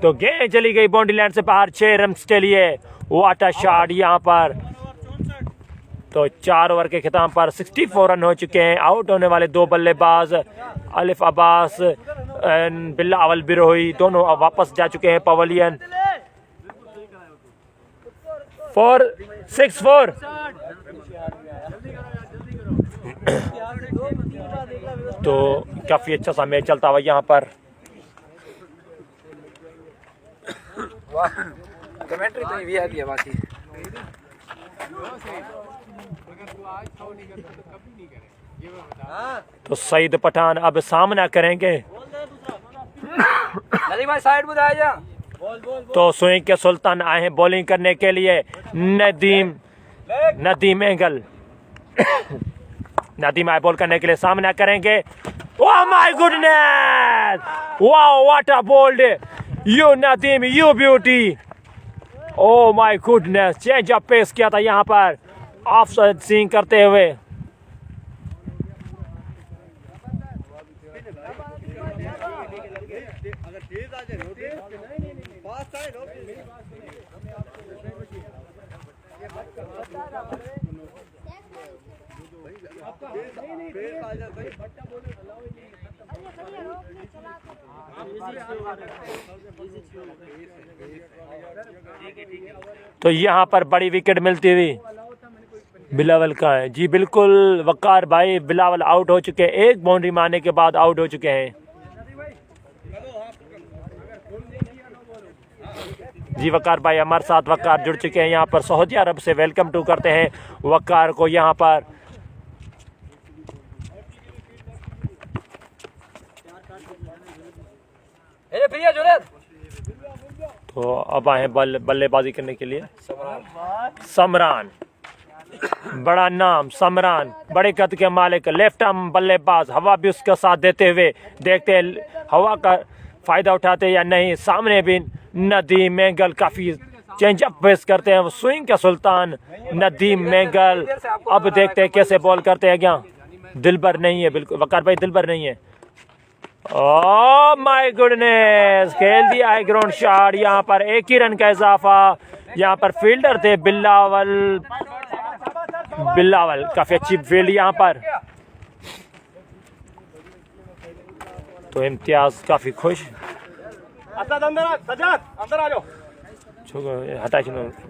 तो गेंद चली गई बाउंड्री लाइन से बाहर 6 रन के लिए। व्हाट अ शॉट यहाँ पर। तो 4 ओवर के खिताब पर 64 रन हो चुके हैं। आउट होने वाले 2 बल्लेबाज अलिफ अब्बास, बिलावल बिरोही, दोनों अब वापस जा चुके हैं पवेलियन। 4-6-4। तो काफी अच्छा सा मैच चलता हुआ यहाँ पर। कमेंट्री तो भी आती है बाकी। तो सईद पठान अब सामना करेंगे। नदीम भाई साइड में आ जा। तो स्विंग के सुल्तान आए हैं बॉलिंग करने के लिए। नदीम एंगल। नदीम आए बॉल करने के लिए, सामना करेंगे। Oh my goodness, wow what a bowled you Nadeem, you beauty. Oh my goodness, change up pace किया था यहाँ पर ऑफ स्विंग करते हुए। तो यहाँ पर बड़ी विकेट मिलती हुई बिलावल का है। जी बिल्कुल वकार भाई, बिलावल आउट हो चुके हैं। 1 बाउंड्री मारने के बाद आउट हो चुके हैं। जी वकार भाई हमारे साथ, वकार जुड़ चुके हैं यहाँ पर। सऊदी अरब से वेलकम टू करते हैं वकार को यहाँ पर। तो अब आए बल्लेबाजी करने के लिए समरान। बड़ा नाम समरान, बड़े कद के मालिक, लेफ्ट आर्म बल्लेबाज। हवा भी उसका साथ देते हुए, देखते हैं हवा का फायदा उठाते या नहीं। सामने भी नदीम मैंगल काफी चेंज अप पेस करते हैं। स्विंग का सुल्तान नदीम मैंगल। अब देखते हैं कैसे बॉल करते हैं। क्या दिलबर नहीं है, बिल्कुल वकार भाई दिलबर नहीं है। ओह माय गुडनेस, खेल दिया है ग्राउंड शॉट। यहाँ पर 1 ही रन का इजाफा। यहाँ पर फील्डर थे बिलावल काफी अच्छी फील्ड यहाँ पर। तो इम्तियाज काफी खुश। अंदर आ जाओ। हटा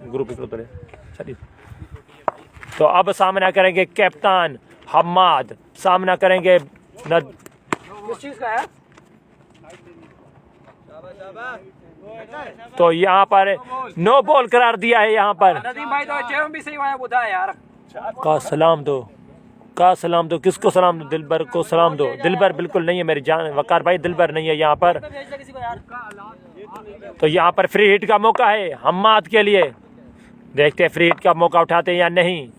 ग्रुप चलिए। तो अब सामना करेंगे कैप्टन हम्माद, सामना करेंगे किस चीज का है? तो यहाँ पर नो बॉल करार दिया है यहाँ पर। नदीम भाई तो जेम भी सही वाया बुधा है यार। का सलाम दो, का सलाम दो, किसको सलाम दो? दिलबर को सलाम दो। दिलबर बिल्कुल नहीं है मेरी जान, वकार भाई दिलबर नहीं है यहाँ पर। तो यहाँ पर फ्री हिट का मौका है हम्माद के लिए, देखते हैं फ्री हिट का मौका उठाते हैं या नहीं।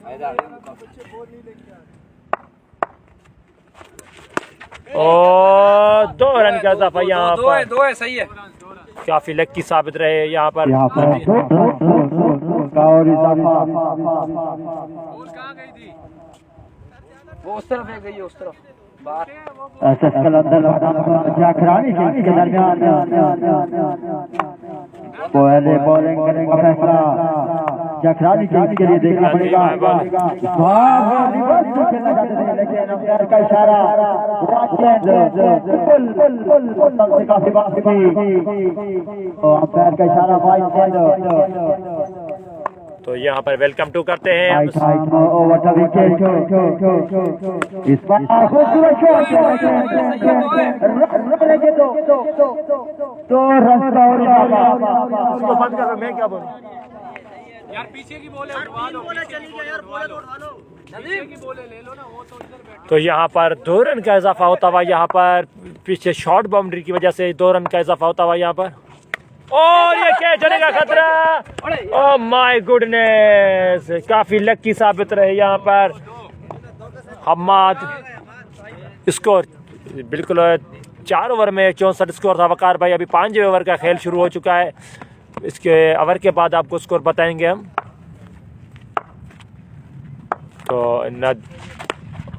और 2 रन का इजाफा यहाँ पर, 2 है सही है। काफी लक्की साबित रहे यहाँ पर। और बॉल कहाँ गई थी? वो उस तरफ है, गई है उस तरफ बाहर। जाखरानी के दरमियान पहले बॉलिंग करेंगे फैसला जाखरानी के लिए देखना पड़ेगा। लेकिन अंपायर का इशारा काफी बात थी, अंपायर का इशारा वाइड। तो यहाँ पर वेलकम टू करते हैं हम। इस बार मैं क्या बोलूं यार पीछे की बॉल है, उठवा लो। चली गया यार, बॉल तो उठवा लो। पीछे की बॉल ले लो ना, वो तो इधर बैठे। तो यहाँ पर 2 रन का इजाफा होता हुआ, यहाँ पर पीछे शॉर्ट बाउंड्री की वजह से 2 रन का इजाफा होता हुआ यहाँ पर। और ये कैच होने का खतरा, ओह माय गुडनेस, काफी लकी साबित रहे यहाँ पर हम्माद। स्कोर बिल्कुल 4 ओवर में 64 स्कोर था वकार भाई। अभी 5वें ओवर का खेल शुरू हो चुका है, इसके ओवर के बाद आपको स्कोर बताएंगे हम। तो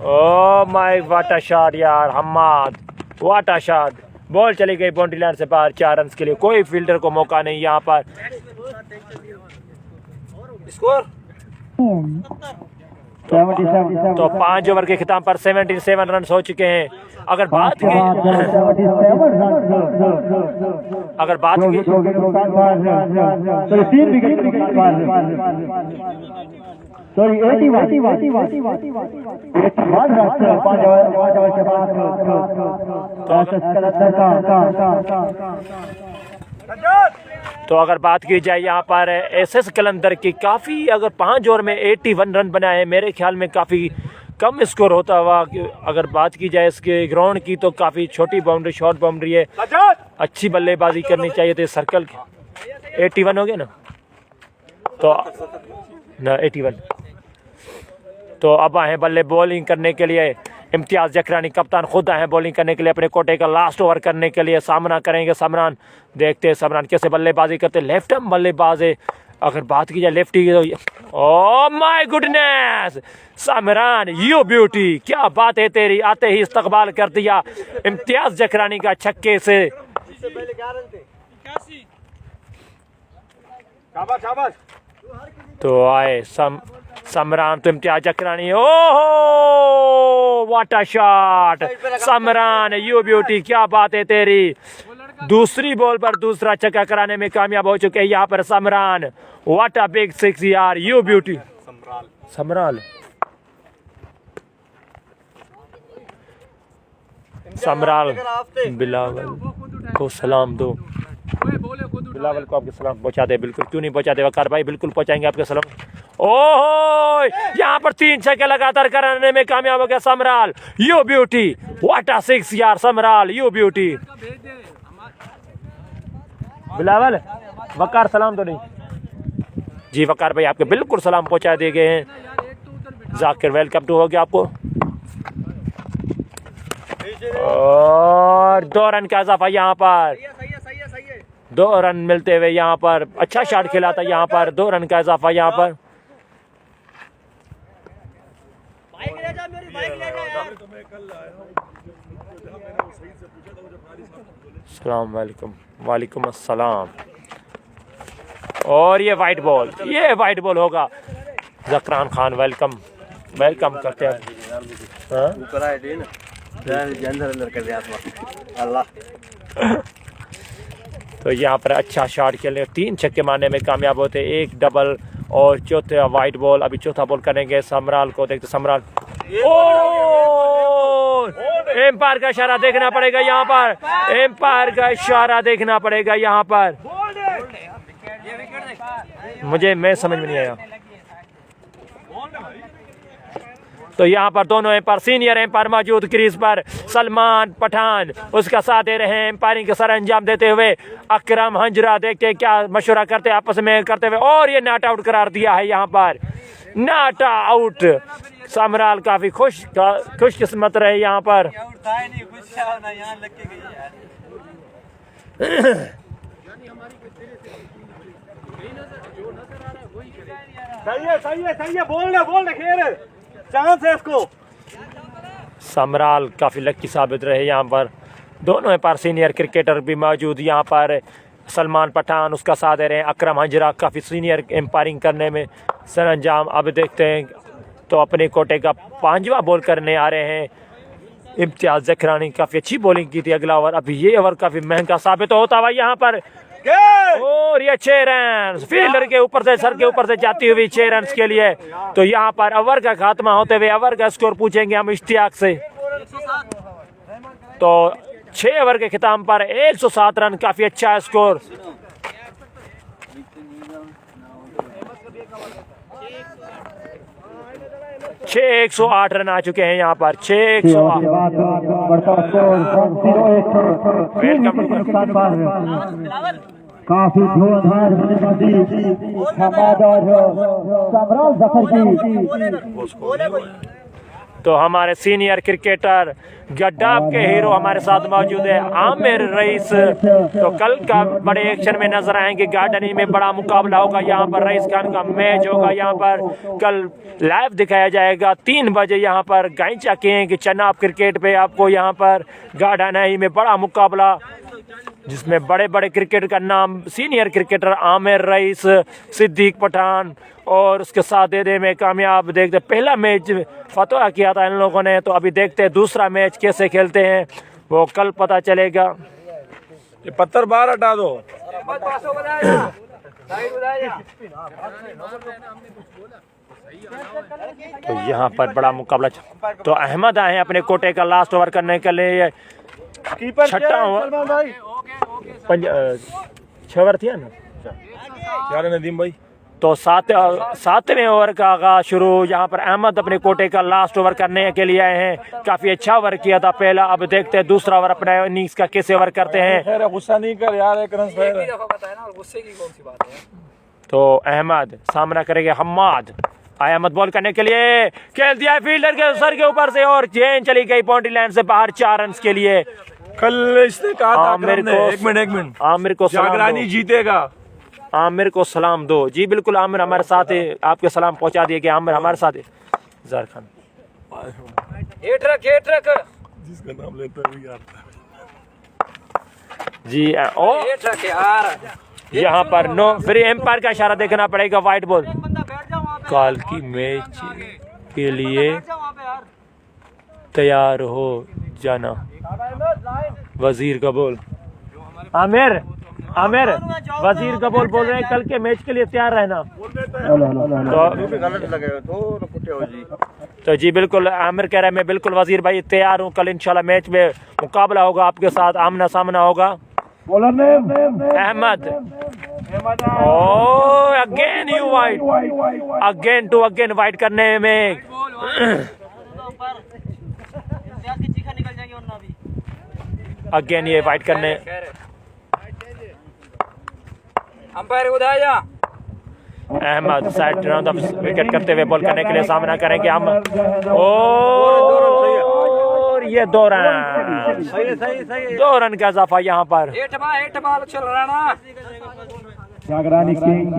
oh my what a shot यार Hammad, what a shot. Ball चली गई बाउंड्री लाइन से बाहर 4 रन के लिए, कोई फील्डर को मौका नहीं यहाँ पर। स्कोर तो 5 ओवर के खिताब पर 77 रन हो चुके हैं। अगर बात की तो अगर बात की जाए यहाँ पर एसएस कलंदर की, काफ़ी अगर 5 ओवर में 81 रन बनाए, मेरे ख्याल में काफ़ी कम स्कोर होता हुआ। अगर बात की जाए इसके ग्राउंड की तो काफ़ी छोटी बाउंड्री, शॉर्ट बाउंड्री है, अच्छी बल्लेबाजी करनी चाहिए थी। सर्कल 81 हो गया ना, तो ना 81। तो अब आए बल्ले बॉलिंग करने के लिए इम्तियाज़ जखरानी, कप्तान खुद आए हैं बॉलिंग करने के लिए, अपने कोटे का लास्ट ओवर करने के लिए। सामना करेंगे समरान, देखते हैं समरान कैसे बल्लेबाजी करते। लेफ्ट आर्म बल्लेबाज है, अगर बात की जाए लेफ्टी की तो oh my goodness Samran, you beauty, क्या बात है तेरी। आते ही इस्तकबाल कर दिया इम्तियाज़ जखरानी का छक्के से। तो आए समरान, तो इम्तियाज़ जखरानी, ओहो what a shot Samran, you beauty, क्या बात है तेरी। दूसरी बॉल पर दूसरा छक्का कराने में कामयाब हो चुके हैं यहाँ पर समरान। व्हाट अ बिग 6 यार, यू ब्यूटी। समराल समराल बिलावल को सलाम दो, बिलावल को आपके सलाम पहुंचा दे। बिल्कुल क्यों नहीं पहुंचा दे वकार भाई, बिल्कुल पहुंचाएंगे आपके सलाम। ओहो यहाँ पर 3 छक्के लगातार कराने में कामयाब हो गया समराल, यू ब्यूटी, व्हाट अ 6 यार समराल, यू ब्यूटी। बिलावल वकार सलाम तो नहीं जी, वकार भाई आपके बिल्कुल सलाम पहुंचा दिए गए हैं। जाकिर वेलकम टू हो गया आपको। और 2 रन का इजाफा यहाँ पर, 2 रन मिलते हुए यहाँ पर। अच्छा शॉट खेला था यहाँ पर, 2 रन का इजाफा यहाँ पर। अस्सलाम वालेकुम, वालेकुम अस्सलाम। और ये वाइट बॉल, ये वाइट बॉल होगा। जकरान खान वेलकम, वेलकम करते हैं। तो यहाँ पर अच्छा शॉट खेले, 3 छक्के मारने में कामयाब होते, 1 डबल और चौथा वाइट बॉल। अभी चौथा बॉल करेंगे समराल को, देखते समराल। एम्पायर का इशारा देखना पड़ेगा यहाँ पर, एम्पायर का इशारा देखना पड़ेगा यहाँ पर। मैं समझ में नहीं आया। तो यहाँ पर दोनों एम्पायर सीनियर एम्पायर मौजूद क्रीज पर। सलमान पठान उसका साथ दे रहे हैं एम्पायरिंग का सर अंजाम देते हुए। अकरम हंजरा देखते क्या मशवरा करते आपस में करते हुए, और ये नॉट आउट करार दिया है यहाँ पर, नॉट आउट। समराल काफी खुशकिस्मत रहे यहाँ पर। सही है बोल रहे खेल चांस है इसको। समराल काफ़ी लक्की साबित रहे यहाँ पर। दोनों एम्पायर सीनियर क्रिकेटर भी मौजूद यहाँ पर। सलमान पठान उसका साथ दे रहे हैं। अकरम हंजरा काफ़ी सीनियर एम्पायरिंग करने में सर अंजाम। अब देखते हैं तो अपने कोटे का 5वां बॉल करने आ रहे हैं इम्तियाज जखरानी। काफ़ी अच्छी बॉलिंग की थी अगला ओवर। अब ये ओवर काफ़ी महंगा साबित होता हुआ यहाँ पर, और ये 6 रन फील्डर के ऊपर से, सर के ऊपर से जाती हुई 6 रन के लिए। तो यहाँ पर ओवर का खात्मा होते हुए ओवर का स्कोर पूछेंगे हम इश्तियाक से। तो 6 ओवर के खिताब पर 107 रन, काफी अच्छा स्कोर। छः 108 रन आ चुके हैं यहाँ पर। 6-108। काफी धुआंधार तो हमारे सीनियर क्रिकेटर गड्डाब के हीरो हमारे साथ मौजूद है आमिर रईस। तो कल का बड़े एक्शन में नजर आएंगे। गार्डनी में बड़ा मुकाबला होगा यहाँ पर। रईस खान का मैच होगा यहाँ पर, कल लाइव दिखाया जाएगा 3 बजे यहाँ पर गाइचा किंग चनाब क्रिकेट पे। आपको यहाँ पर गार्डनी में बड़ा मुकाबला जिसमें बड़े बड़े क्रिकेट का नाम senior cricketer Aamir rice, Siddique Pathan और उसके साथ दे में कामयाब। देखते पहला मैच फतवा किया था इन लोगों ने, तो अभी देखते हैं दूसरा मैच कैसे खेलते हैं वो कल पता चलेगा। ये पत्थर बाहर हटा दो। तो यहाँ पर बड़ा मुकाबला। तो अहमद आए हैं अपने कोटे का लास्ट ओवर करने के लिए। छठा ओवर 6 ओवर थी ना क्या रे नदीम भाई। तो 7वें ओवर का आगाज शुरू। यहाँ पर अहमद अपने कोटे का लास्ट ओवर करने के लिए आए हैं। काफी अच्छा ओवर किया था पहला। अब देखते हैं दूसरा ओवर अपने इनिंग्स का कैसे ओवर करते हैं। गुस्सा नहीं कर यार, एक रन गुस्से की कौन सी बात है। तो अहमद सामना करेंगे हम्माद। अहमद बॉल करने के लिए खेल दिया है फील्डर के सर के ऊपर से, और चेन चली गई बाउंड्री लाइन से बाहर 4 रन के लिए। कल इसने कहा था आमिर को, एक मिनट आमिर को जागरानी जीतेगा। आमिर को सलाम दो। जी बिल्कुल, आमिर हमारे साथ है, आपके सलाम पहुंचा दिए गए। आमिर हमारे साथ है। जार खान जिसका नाम लेता है यार जी। और यहाँ पर नो, फिर एम्पायर का इशारा देखना पड़ेगा। White ball. कल की मैच के लिए तैयार हो जाना। वजीर का बोल। आमिर वजीर का बोल रहे हैं कल के मैच के लिए तैयार रहना। तो जी बिल्कुल आमिर कह रहे हैं मैं बिल्कुल वजीर भाई तैयार हूँ। कल इंशाल्लाह मैच में मुकाबला होगा आपके साथ, आमना सामना होगा। Ahmed again you white, again white करने में अगेन ये वाइट करने। अंपायर उधर जा। Ahmed side round of wicket करते हुए बॉल करने के लिए सामना करेंगे हम। और ये 2 रन, 2 रन का इजाफा यहाँ पर। चल रहा ना जागरानी किंग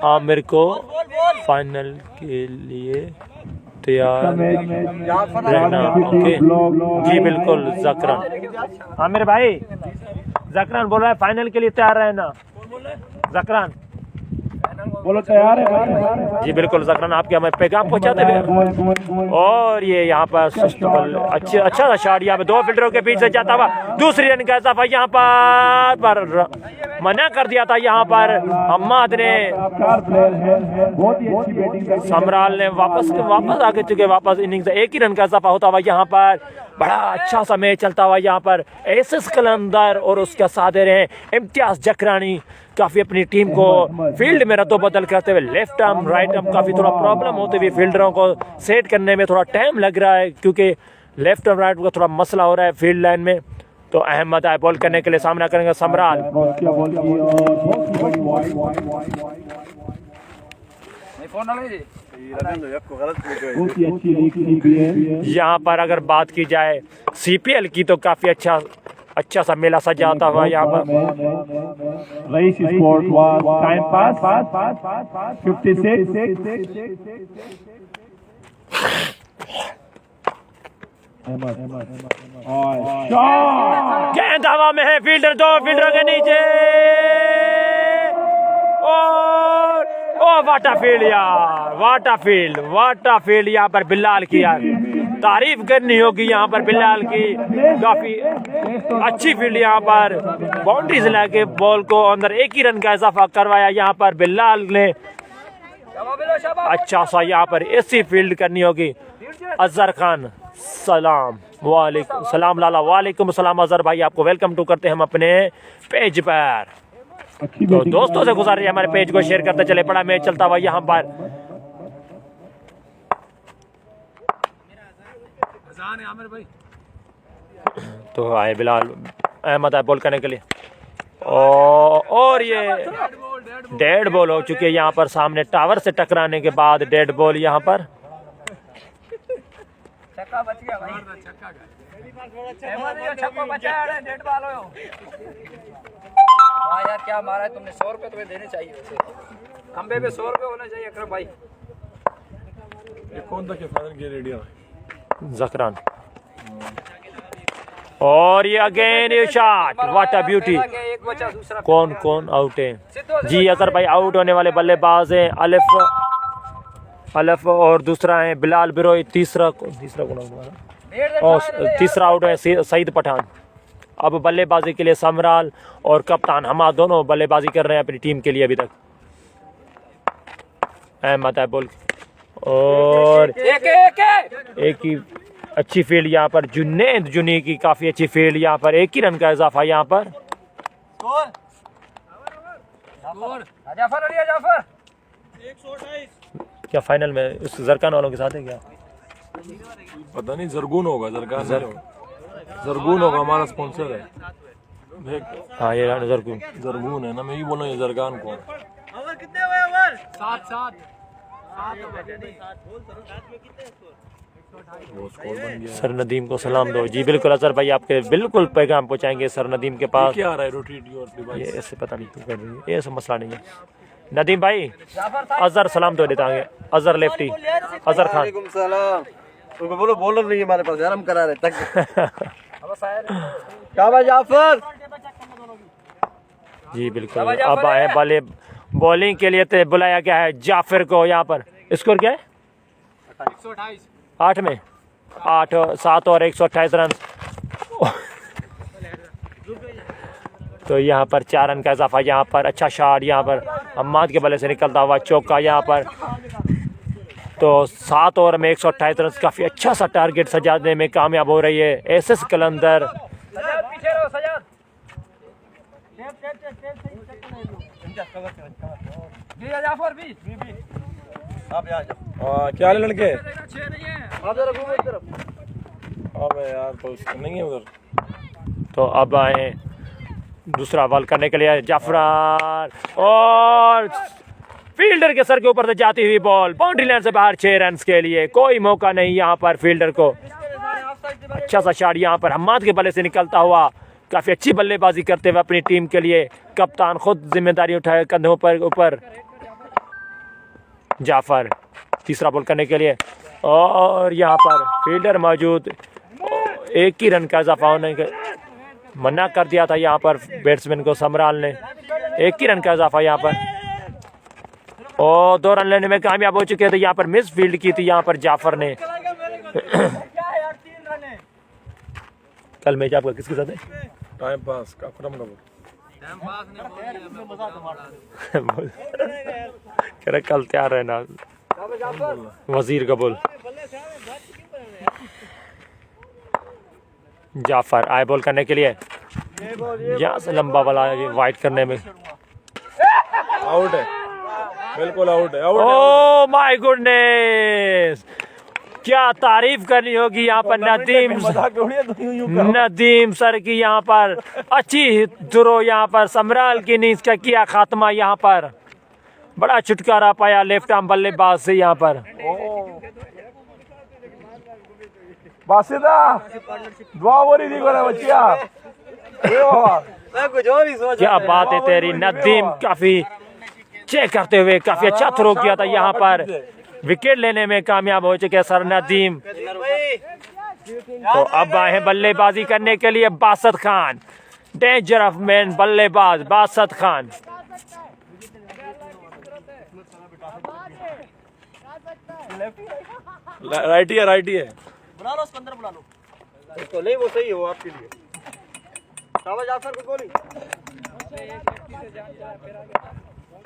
आमिर को फाइनल के लिए तैयार रहना। ओके जी बिल्कुल जकरान। आमिर भाई जकरान बोल रहा है फाइनल के लिए तैयार रहना। जकरान बोलो तैयार है जी बिल्कुल जकरान आपके हमें पैगाम पहुंचाते हुए। और ये यहाँ पर अच्छा सा शॉट यहाँ पे 2 फील्डरों के बीच से जाता हुआ दूसरी रन का इजाफा यहाँ पर मना कर दिया था यहाँ पर हम्माद ने। समराल ने वापस आगे चुके वापस इनिंग्स 1 ही रन का इजाफा होता हुआ यहाँ पर बड़ा अच्छा सा मैच चलता हुआ यहाँ पर एसएस कलंदर और उसके साथ हैं इम्तियाज जकरानी। काफ़ी अपनी टीम को फील्ड में रद्दोबदल करते हुए लेफ्ट आर्म राइट आर्म काफ़ी थोड़ा प्रॉब्लम होते हुए फील्डरों को सेट करने में थोड़ा टाइम लग रहा है, क्योंकि लेफ्ट आर्म राइट का थोड़ा मसला हो रहा है फील्ड लाइन में। तो अहमद आए बॉल करने के लिए, सामना करेंगे समराल। क्रॉस किया बॉल की और बहुत बड़ी वाइड बहुत ही अच्छी लीग की है। यहाँ पर अगर बात की जाए सीपीएल की तो काफ़ी अच्छा सा मेला सजाता हुआ यहाँ पर। Rice sport was time pass 56 और शॉट। गेंद हवा में है, फील्डर दो फील्डरों के नीचे और वाटा फील्ड यार, वाटा फील्ड यहाँ पर बिलाल की यार तारीफ करनी होगी यहाँ पर बिलाल की। काफी अच्छी फील्ड यहाँ पर बाउंड्रीज लाके बॉल को अंदर एक ही रन का इजाफा करवाया यहाँ पर बिलाल ने। अच्छा सा यहाँ पर ऐसी फील्ड करनी होगी। अजहर खान सलाम वालेकुम सलाम लाला वालेकुम सलाम अजहर भाई, आपको वेलकम टू करते हैं हम अपने पेज पर। तो दोस्तों से गुजारिश है हमारे पेज को शेयर करते चले, बड़ा मैच चलता हुआ यहाँ पर। तो आए बिलाल अहमद आए बॉल करने के लिए और ये डेड बॉल हो चुकी है यहाँ पर, सामने टावर से टकराने के बाद डेड बॉल यहाँ पर। छक्का बच गया भाई, छक्का बचा है, डेड बॉल हो। हाँ यार क्या मारा है तुमने, 100 रुपए तुम्हें देने चाहिए वैसे। खंबे पे 100 रुपए होना चाहिए अकरम भाई। ये कौन था कि फाइनल के रेडियो जकरान और ये अगेन ये शॉट, व्हाट अ ब्यूटी। एक बचा, दूसरा कौन आउट है जी? अजहर भाई आउट होने वाले बल्लेबाज हैं अलफ और दूसरा है बिलाल बिरोई। तीसरा कौन आउट और तीसरा आउट है सईद पठान। अब बल्लेबाजी के लिए समराल और कप्तान हमाद दोनों बल्लेबाजी कर रहे हैं अपनी टीम के लिए अभी तक। अहमद है बॉल और एक ही अच्छी फील्ड यहाँ पर जुनैद जुनी की, काफी अच्छी फील्ड यहाँ पर, एक ही रन का इजाफा यहाँ पर। जाफर क्या फाइनल में उस जरकान वालों के साथ है क्या? पता नहीं, जरगून होगा, जरकान नहीं होगा। जरगून होगा, हमारा स्पॉन्सर है। हाँ ये जरगून जरगून है ना, मैं ही बोला ये जरगान कौन। ओवर कितने हुए? ओवर 7 वो स्कोर बन गया। सर नदीम को सलाम दो जी। बिल्कुल अजहर भाई आपके बिल्कुल पैगाम पहुंचाएंगे सर नदीम के पास। क्या आ रहा है रोटेट योर ये डिवाइस? ऐसे पता नहीं क्यों कर रही है, ये सब मसला नहीं है। नदीम भाई अजहर सलाम दो देता है, अजहर लेफ्टी अजहर खान। उनको बोलो बॉलर नहीं है हमारे पास, गरम करा रहे तक। क्या भाई जाफर जी बिल्कुल। अब आए बल्ले बॉलिंग के लिए तो बुलाया गया है जाफर को यहाँ पर। स्कोर क्या है? 8 में 7 और 128 रन। तो यहाँ पर 4 रन का इजाफा यहाँ पर। अच्छा शॉट यहाँ पर अम्माद के बल्ले से निकलता हुआ चौका यहाँ पर। तो 7 ओवर में 128 रन, काफ़ी अच्छा सा टारगेट सजाने में कामयाब हो रही है एसएस कलंदर। क्या हाल है लड़के? अबे यार तो उसका नहीं है उधर। तो अब आए दूसरा बॉल करने के लिए जाफरान और फील्डर के सर के ऊपर से जाती हुई बॉल बाउंड्री लाइन से बाहर। 6 रन के लिए कोई मौका नहीं यहाँ पर फील्डर को। अच्छा सा शॉट यहाँ पर हम्माद के बल्ले से निकलता हुआ, काफ़ी अच्छी बल्लेबाजी करते हुए अपनी टीम के लिए कप्तान खुद जिम्मेदारी उठाए कंधों पर ऊपर। जाफर तीसरा बॉल करने के लिए और यहाँ पर फील्डर मौजूद, एक ही रन का इजाफा होने के मना कर दिया था यहाँ पर बैट्समैन को समराल ने। एक ही रन का इजाफा यहाँ पर और 2 रन लेने में कामयाब हो चुके थे। यहाँ पर मिस फील्ड की थी यहाँ पर जाफर ने। कल मैच आपका किसके साथ है? टाइम पास का अकरम का कह रहे कल तैयार रहना। वजीर का बोल जाफर आए बॉल करने के लिए, यहाँ से लंबा वाला वाइड करने में। आउट है, बिल्कुल आउट है, आउट है। ओह माय गुडनेस, क्या तारीफ करनी होगी यहाँ पर नदीम सर की। यहाँ पर अच्छी थ्रो, यहाँ पर समराल की नींद का किया खात्मा। यहाँ पर बड़ा छुटकारा पाया लेफ्ट आर्म बल्लेबाज से। यहाँ पर बासिदा दुआ बोली थी कोने बच्चिया। क्या बात है तेरी नदीम, काफी चेक करते हुए काफी अच्छा थ्रो किया था। यहाँ पर विकेट लेने में कामयाब हो चुके सर नदीम। तो अब आए हैं बल्लेबाजी करने के लिए बासत खान, डेंजर ऑफ मैन बल्लेबाज बासत खान। राइटी है, राइटी है। बुला लो उसको अंदर, बुला लो उसको। नहीं वो सही है, वो आपके लिए। शाबाश जाफर को गोली।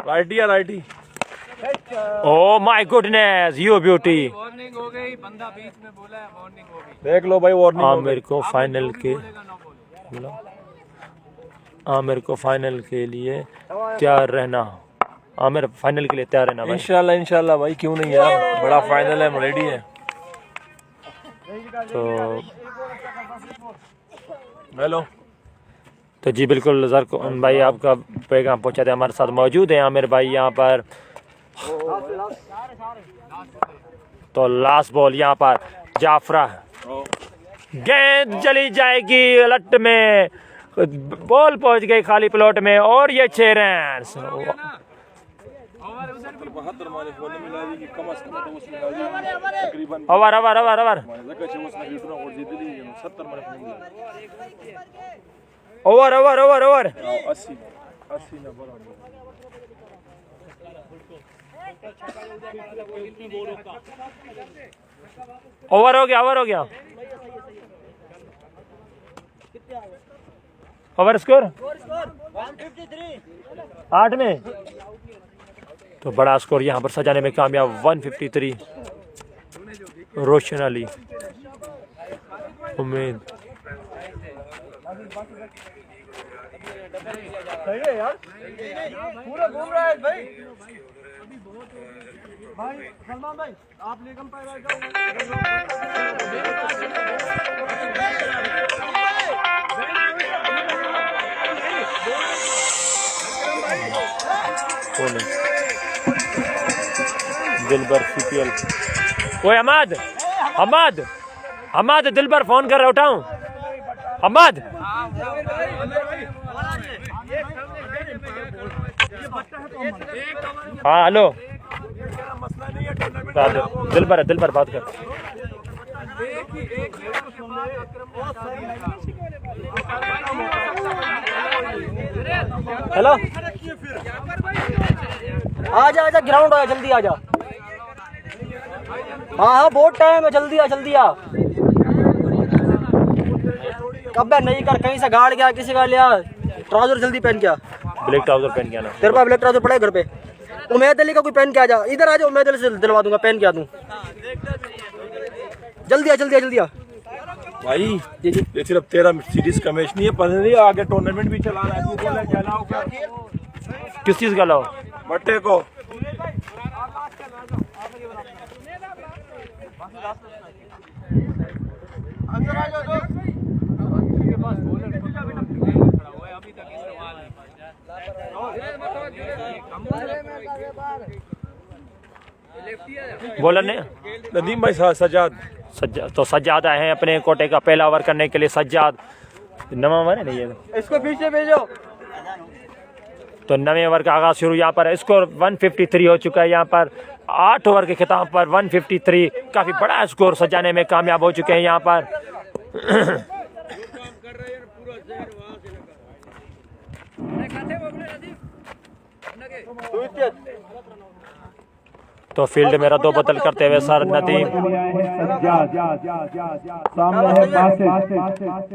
राइटी है, righty. Oh my goodness, you beauty. Warning हो गई, बंदा बीच में बोला है, वार्निंग हो गई। देख लो भाई, वार्निंग। आमिर को फाइनल के आमिर को फाइनल के लिए तैयार रहना। आमिर फाइनल के लिए तैयार रहना भाई। इंशाल्लाह, इंशाल्लाह भाई, क्यों नहीं यार, बड़ा फाइनल है, हम रेडी है। हेलो। तो जी बिल्कुल ज़रकुन भाई आपका पैगाम पहुंचाते हमारे साथ मौजूद हैं आमिर भाई यहाँ पर। तो लास्ट बॉल यहाँ पर जाफरा, गेंद चली जाएगी लट में, बॉल पहुंच गई खाली प्लॉट में और ये 6 run. Over over over over over over over over 80 over हो गया, ओवर हो गया। ओवर स्कोर 8 में। तो बड़ा स्कोर यहाँ पर सजाने में कामयाब 153। रोशन अली, उम्मीद सही है यार, पूरा घूम रहा है भाई। भाई सलमान भाई, आप लेग अंपायर आ जाओ। दिलबर CPL। ओए हमाद, हमाद, हमाद, दिलबर फोन कर रहा, उठाऊं? हमाद, हाँ हेलो, दिलबर है, दिलबर बात कर। हेलो, आजा आजा, ग्राउंड आया, जल्दी आजा। हाँ हाँ बहुत टाइम है, जल्दी आ, जल्दी आ। कब नहीं कर, कहीं से गाड़ गया, किसी का लिया ट्राउजर, जल्दी पहन के आ। ब्लैक ट्राउजर पहन के आना। तेरे पास ब्लैक ट्राउजर पड़ा है घर पे? उमैद अली का कोई पहन के आ जा, इधर आ जा, उमैद अली से दिलवा दूंगा, पहन के आ दूं। जल्दी आ, जल्दी आ, जल्दी आ भाई। ये सिर्फ तेरा सीरीज का मैच नहीं है, पता नहीं आगे टूर्नामेंट भी चला रहा है। किस चीज का लाओ? बट्टे को अंदर आ जाओ। बॉलर ने नदीम भाई सजाद, तो सज्जाद आए हैं अपने कोटे का पहला ओवर करने के लिए। सज्जाद नवा ओवर है नहीं है, इसको पीछे भेजो। तो नवे ओवर का आगाज शुरू। यहाँ पर स्कोर 153 हो चुका है। यहाँ पर 8 ओवर के खिताब पर 153 काफी बड़ा स्कोर सजाने में कामयाब हो चुके हैं यहाँ पर। तो फील्ड में रद्दो बदल करते हुए सर नदीम,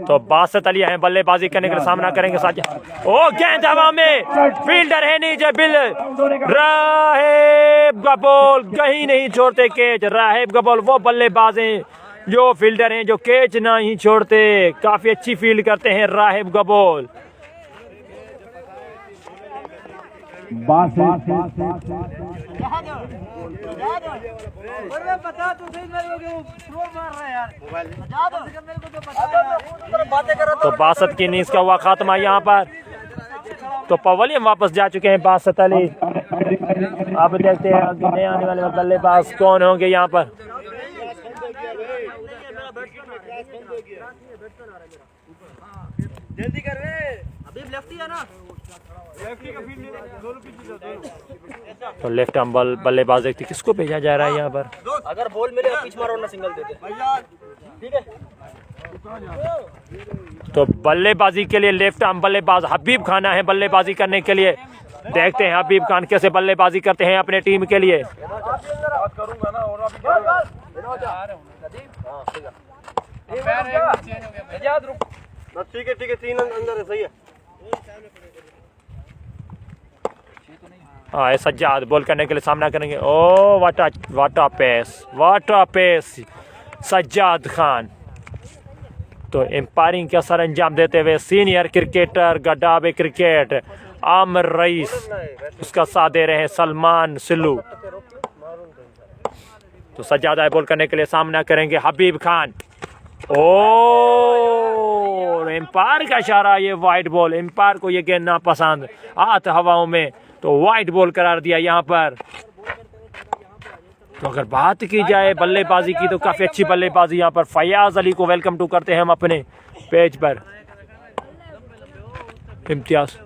तो बासत अली हैं बल्लेबाजी करने के लिए, सामना करेंगे सज्जाद। ओ गेंद हवा में, फील्डर है नीचे, बिल राहेब का बॉल कहीं नहीं छोड़ते कैच। राहेब का बॉल वो बल्लेबाज हैं जो फील्डर हैं जो कैच नहीं छोड़ते, काफी अच्छी फील्ड करते हैं राहिब गबोल। तो बासत की इनिंग्स का हुआ खात्मा यहाँ पर। तो पवेलियन वापस जा चुके हैं बासत अली। अब देखते हैं नए आने वाले बल्लेबाज कौन होंगे यहाँ पर। जल्दी कर रहे अभी लेफ्टी है ना। तो लेफ्ट आर्म बल्लेबाज देखते किसको भेजा जा रहा है यहाँ पर। अगर बॉल मिले पिच मारो ना सिंगल दे दे, ठीक है। तो बल्लेबाजी के लिए लेफ्ट आर्म बल्लेबाज हबीब खान है बल्लेबाजी करने के लिए। देखते हैं हबीब खान कैसे बल्लेबाजी करते हैं अपने टीम के लिए। ठीक है 3 अंदर है, सही है। हाँ सज्जाद बॉल करने के लिए सामना करेंगे। ओ वाटा पेस सज्जाद खान। तो एम्पायरिंग का सर अंजाम देते हुए senior cricketer गड्डाबे cricket Aamir rice, उसका साथ दे रहे हैं सलमान सिल्लू। तो सज्जाद आए बॉल करने के लिए सामना करेंगे हबीब खान। ओ एम्पायर का इशारा, ये वाइड बॉल। एम्पायर को ये गेंद ना पसंद, हाथ हवाओं में, तो वाइड बॉल करार दिया यहाँ पर। तो अगर बात की जाए बल्लेबाजी की तो काफी अच्छी बल्लेबाजी यहाँ पर। फयाज अली को वेलकम टू करते हैं हम अपने पेज पर। इम्तियाज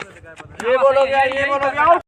ये बोलोगे